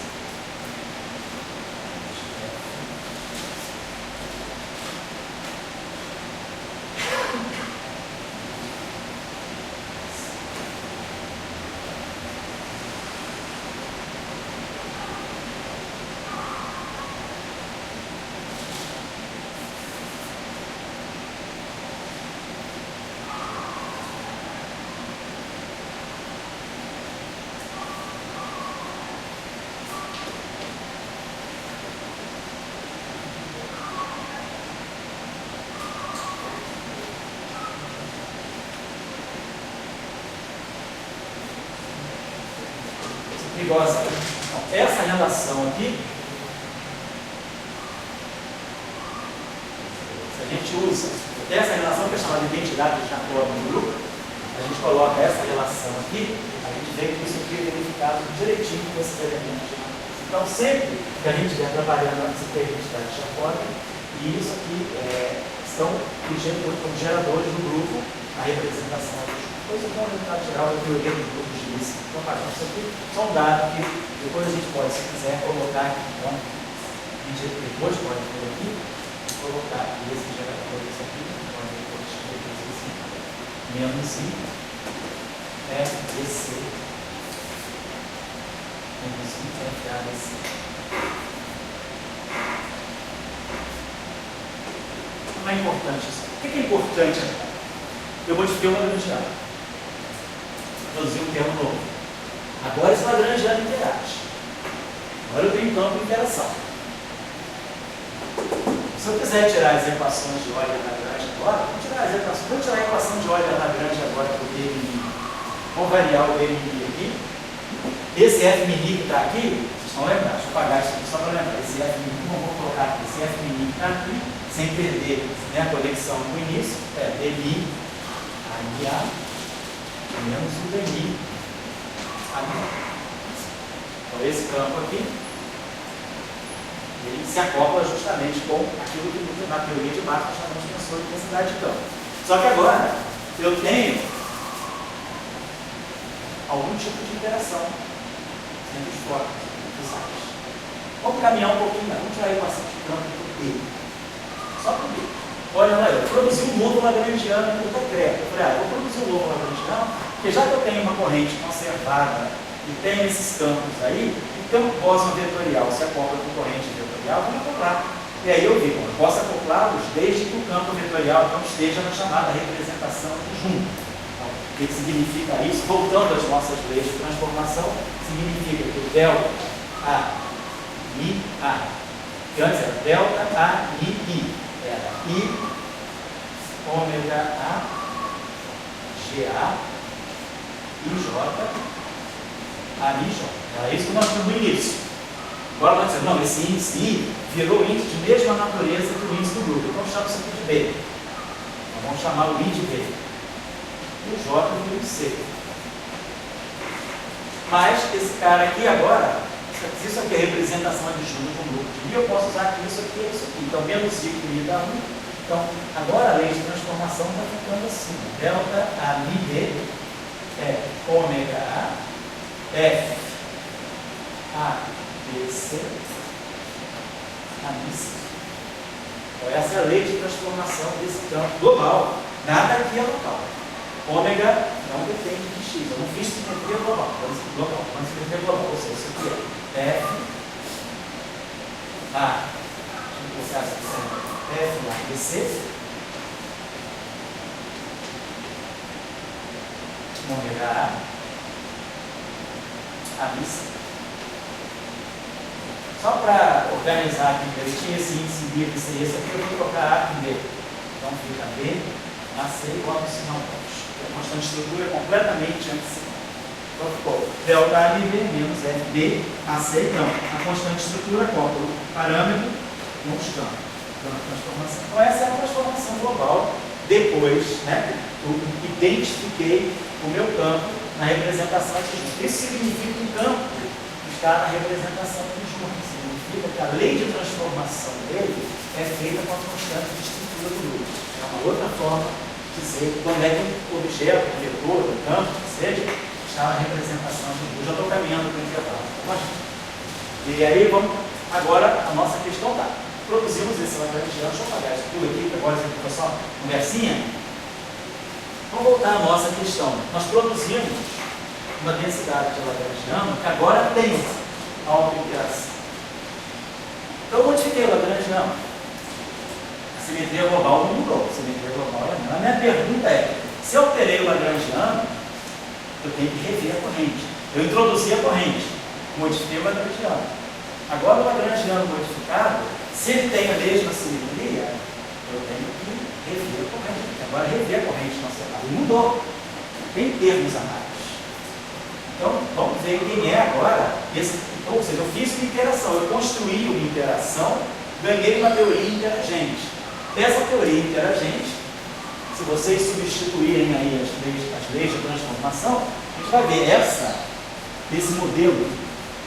perigosa. Então, essa relação aqui, se a gente usa essa relação que é chamada de identidade de Jacob no grupo, a gente coloca essa relação aqui, a gente vê que isso aqui é verificado direitinho com esses elementos. Então, sempre que a gente estiver trabalhando na identidade de Jacob, e isso aqui são os geradores do grupo, a representação dos depois eu vou resultado geral da teoria dos grupos de lista. Então, isso aqui só um dado que depois a gente pode, se quiser, colocar aqui. Então, a gente depois pode vir aqui e colocar aqui esse gerador, esse aqui, pode depois escrever isso assim, menos I, F, D, C, menos I, F, A, D, C. Não é importante isso. O que é importante agora? Eu modifiquei o Lagrangiano. Produzir um termo novo. Agora esse Lagrangiano interage. Agora eu tenho um campo de interação. Se eu quiser tirar as equações de Euler-Lagrange agora, vou tirar a equação de Euler-Lagrange agora para o DMI. Vou variar o DMI aqui. Esse F mini que está aqui, vocês estão lembrando? Deixa eu apagar isso aqui só para lembrar. Esse F mini, vou colocar aqui. Esse F mini que está aqui, sem perder, né, a conexão com o início, é DMI, A, menos o DMI, então esse campo aqui, ele se acopla justamente com aquilo que na teoria de Marx nós chamamos de tensor de intensidade de campo. Só que agora eu tenho algum tipo de interação entre os focos dos átomos. Vamos caminhar um pouquinho, vamos tirar a equação de campo por B. Só por B. Olha lá, eu produzi um novo lagrangiano no decreto. Eu falei, vou produzir um novo lagrangiano, porque já que eu tenho uma corrente conservada e tenho esses campos aí, o campo Bosman vetorial se acopla com corrente vetorial, vamos acoplar. E aí eu vi, eu posso acoplá-los desde que o campo vetorial então, esteja na chamada representação de junto. Então, o que significa isso? Voltando às nossas leis de transformação, significa que o delta A, I, A, que antes era delta A, I, I, era I, ômega A, G, A, I, J, A, I, J. Era isso que nós tínhamos no início. Agora nós dizemos, não, esse índice I virou índice de mesma natureza que o índice do grupo. Então chama isso aqui de B. Então vamos chamar o I de B. E o J de C. Mas esse cara aqui agora, se isso aqui é representação adjunta de um grupo de I, eu posso usar aqui isso aqui e isso aqui. Então menos I que I dá 1. Então agora a lei de transformação está ficando assim. Delta A Mi B é ômega A F A B C A Mi C. Então essa é a lei de transformação desse campo global. Nada aqui é local. Ômega não depende de X. Eu não fiz simetria global. Vamos simetria global. Ou seja, isso aqui é F A. Deixa eu colocar essa F A B C. Ômega A Mi C. Só para organizar aqui, ele tinha esse índice B, esse aqui, eu vou trocar A em B. Então fica B, AC igual ao sinal baixo. A constante de estrutura é completamente antecipada. Então ficou delta A B menos FB, AC, então a constante de estrutura acopla o parâmetro com os campos. Então, a transformação. Então essa é a transformação global. Depois, né, eu identifiquei o meu campo na representação de junto. Isso significa que o campo está na representação de junto. Significa que a lei de transformação dele é feita com a constante de estrutura do grupo. É uma outra forma de dizer quando é que o objeto, o vetor, o campo, que seja, está na representação de grupo. Eu já estou caminhando para o intervalo. Tá? E aí, vamos agora a nossa questão tá. Produzimos esse lagrangiano. Deixa eu apagar isso tudo aqui, que agora isso aqui foi só conversinha. Vamos voltar à nossa questão. Nós produzimos uma densidade de lagrangiano que agora tem autointeração. Então eu modifiquei o lagrangiano. A simetria global não mudou. A simetria global é a mesma. A minha pergunta é, se eu alterei o lagrangiano, eu tenho que rever a corrente. Eu introduzi a corrente, modifiquei o lagrangiano. Agora o lagrangiano modificado, se ele tem a mesma simetria, eu tenho que rever a corrente. Agora rever a corrente não será. Ele mudou. Tem termos análises. Então, vamos ver quem é agora esse. Ou seja, eu fiz uma interação, eu construí uma interação, ganhei uma teoria interagente. Dessa teoria interagente, se vocês substituírem aí as leis de transformação, a gente vai ver desse modelo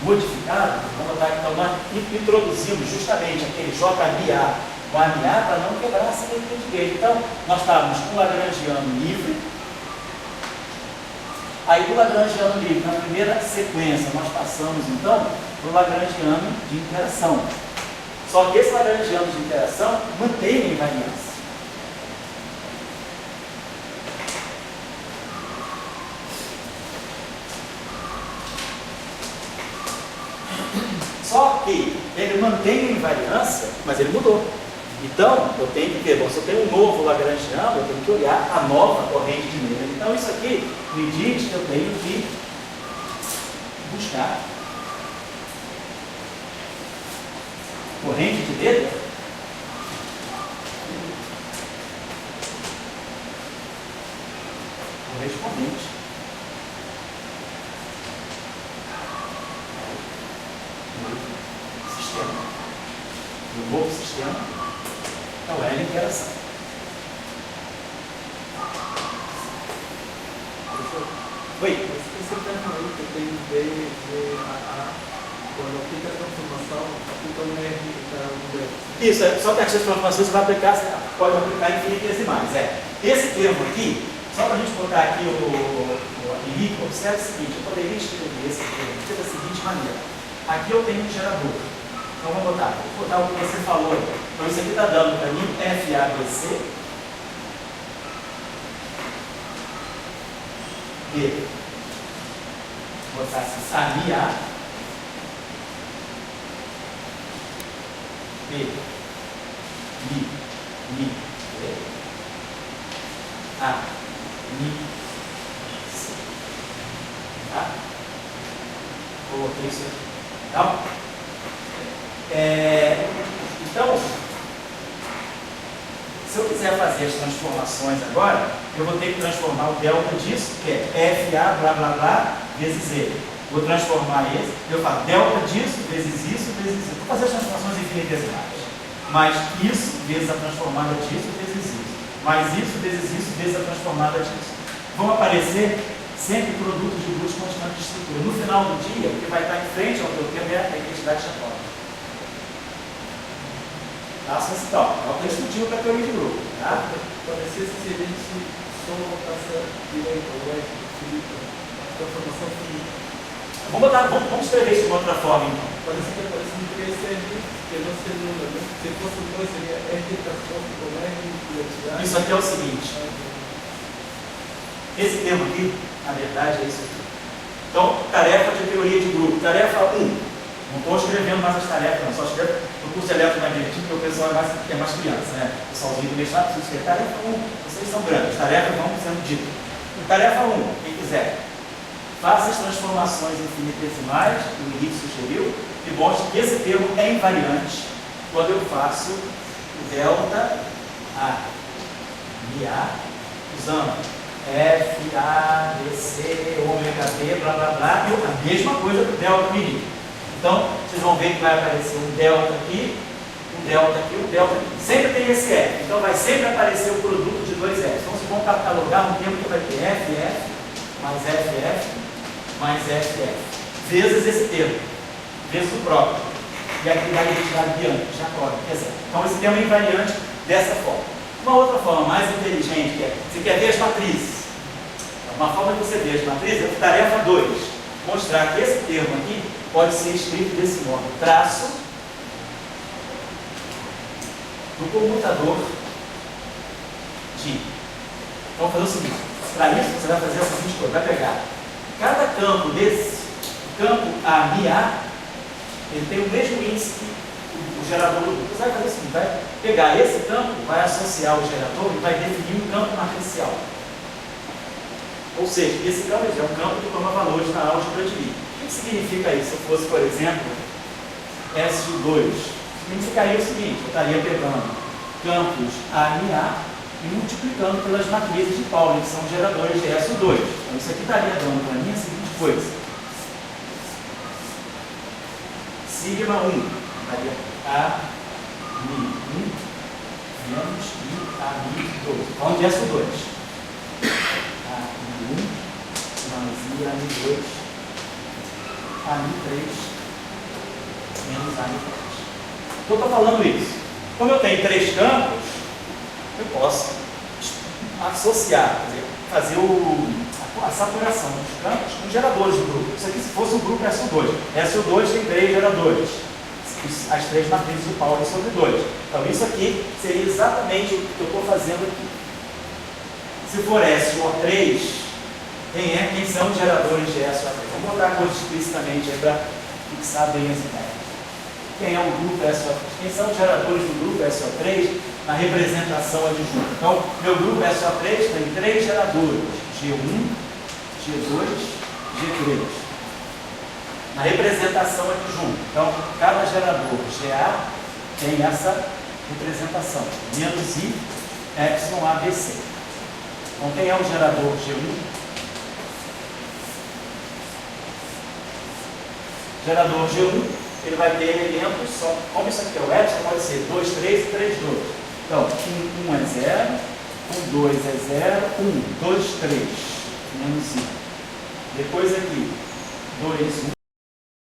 modificado. Vamos botar aqui, então nós introduzimos justamente aquele JMA com AMA para não quebrar a simetria de gauge. Então, nós estávamos com o lagrangiano livre. Aí do lagrangiano livre, na primeira sequência, nós passamos então para o lagrangiano de interação. Só que esse lagrangiano de interação mantém a invariância. Só que ele mantém a invariância, mas ele mudou. Então, eu tenho que ver, bom, se eu tenho um novo lagrangiano, eu tenho que olhar a nova corrente de Miller. Então, isso aqui me diz que eu tenho que buscar corrente de Miller correspondente ao sistema. No novo sistema, então é a interação. Oi? Esse termo aí que tem de a quando aplica a transformação, aplica um R para um D. Isso, só que a transformação você vai aplicar, você pode aplicar infinitesimais. Esse termo aqui, só para a gente botar aqui o Henrique, observe o seguinte, eu poderia escrever esse termo da seguinte maneira. Aqui eu tenho um gerador. Então vou botar o que você falou. Então isso aqui está dando para mim FABC B. Vou botar assim, AMIA B. Mi. A. Mi. C. Tá? Coloquei isso aqui. Tá? Então, se eu quiser fazer as transformações agora, eu vou ter que transformar o delta disso, que é FA, blá, blá, blá, vezes Z. Vou transformar esse, eu falo delta disso, vezes isso, vezes isso. Vou fazer as transformações infinitesimais. Mais isso, vezes a transformada disso, vezes isso. Mais isso, vezes a transformada disso. Vão aparecer sempre produtos de grupos constantes de estrutura. No final do dia, o que vai estar em frente ao teu tema é a identidade chacota. Tá? Então, é o que eu discutiu para a teoria de grupo. Tá? Parecesse se a gente só botasse a direita, o leste, a transformação finita. Vamos escrever isso de uma outra forma, então. Parece que deveria ser que não seria número, né? Se fosse o 2, seria R catastrófico com R identidade. Isso aqui é o seguinte. Esse termo aqui, na verdade, é isso aqui. Então, tarefa de teoria de grupo. Tarefa 1. Não estou escrevendo mais as tarefas, não. Só escrevo no curso eletromagnetismo, porque o pessoal é mais criança, né? O pessoalzinho do mestrado precisa escrever tarefa 1. Vocês são grandes. Tarefas vão sendo ditas. Tarefa 1, quem quiser. Faça as transformações infinitesimais, que o Henrique sugeriu, e mostre que esse termo é invariante quando eu faço o delta A, MA, usando F, A, B, C, ômega B, blá, blá, blá, e a mesma coisa do delta mini. Então, vocês vão ver que vai aparecer um delta aqui, um delta aqui, um delta aqui. Sempre tem esse F, então vai sempre aparecer o produto de dois F. Então, vocês vão catalogar um termo que vai ter FF, mais FF, mais FF, vezes esse termo, vezes o próprio. E aqui vai identidade Bianchi, Jacob, etc. Então esse termo é invariante dessa forma. Uma outra forma mais inteligente que é, você quer ver as matrizes. Uma forma de você ver as matrizes é tarefa 2. Mostrar que esse termo aqui pode ser escrito desse modo. Traço do comutador de. Então vamos fazer o seguinte. Para isso você vai fazer a seguinte coisa. Vai pegar cada campo desse, o campo AMIA, ele tem o mesmo índice que o gerador do grupo. Você vai fazer o seguinte, vai pegar esse campo, vai associar o gerador e vai definir um campo matricial. Ou seja, esse campo é um campo que toma valores na álgebra de Lie. O que significa isso? Se eu fosse, por exemplo, SU2, significaria o seguinte, eu estaria pegando campos AMIA e multiplicando pelas matrizes de Pauli, que são geradores de SU2. Então isso aqui estaria dando para mim a seguinte coisa. Sigma 1 daria AMI1 menos IAMI2. Falando de SU2. AMI1 mais IAMI2 AMI3 menos AMI3. Então eu estou falando isso. Como eu tenho 3 campos, eu posso associar, fazer a saturação dos campos com geradores do grupo. Isso aqui, se fosse um grupo SU2. SU2 tem 3 geradores. As 3 matrizes do Pauli sobre 2. Então, isso aqui seria exatamente o que eu estou fazendo aqui. Se for SO3, quem são os geradores de SO3? Vamos botar a coisa explicitamente para fixar bem as ideias. Quem é o grupo SO3? Quem são os geradores do grupo SO3 na representação adjunta? Então, meu grupo SO3 tem 3 geradores, G1, G2, G3. Na representação adjunta. Então, cada gerador GA tem essa representação, menos I, epsilon ABC. Então, quem é o gerador G1? Gerador G1, ele vai ter elementos só, como isso aqui é o epsilon, pode ser 2, 3 e 3, 2. Então, 1 é 0, 2 é 0, 2, 3, menos I. Depois aqui, 2, 1.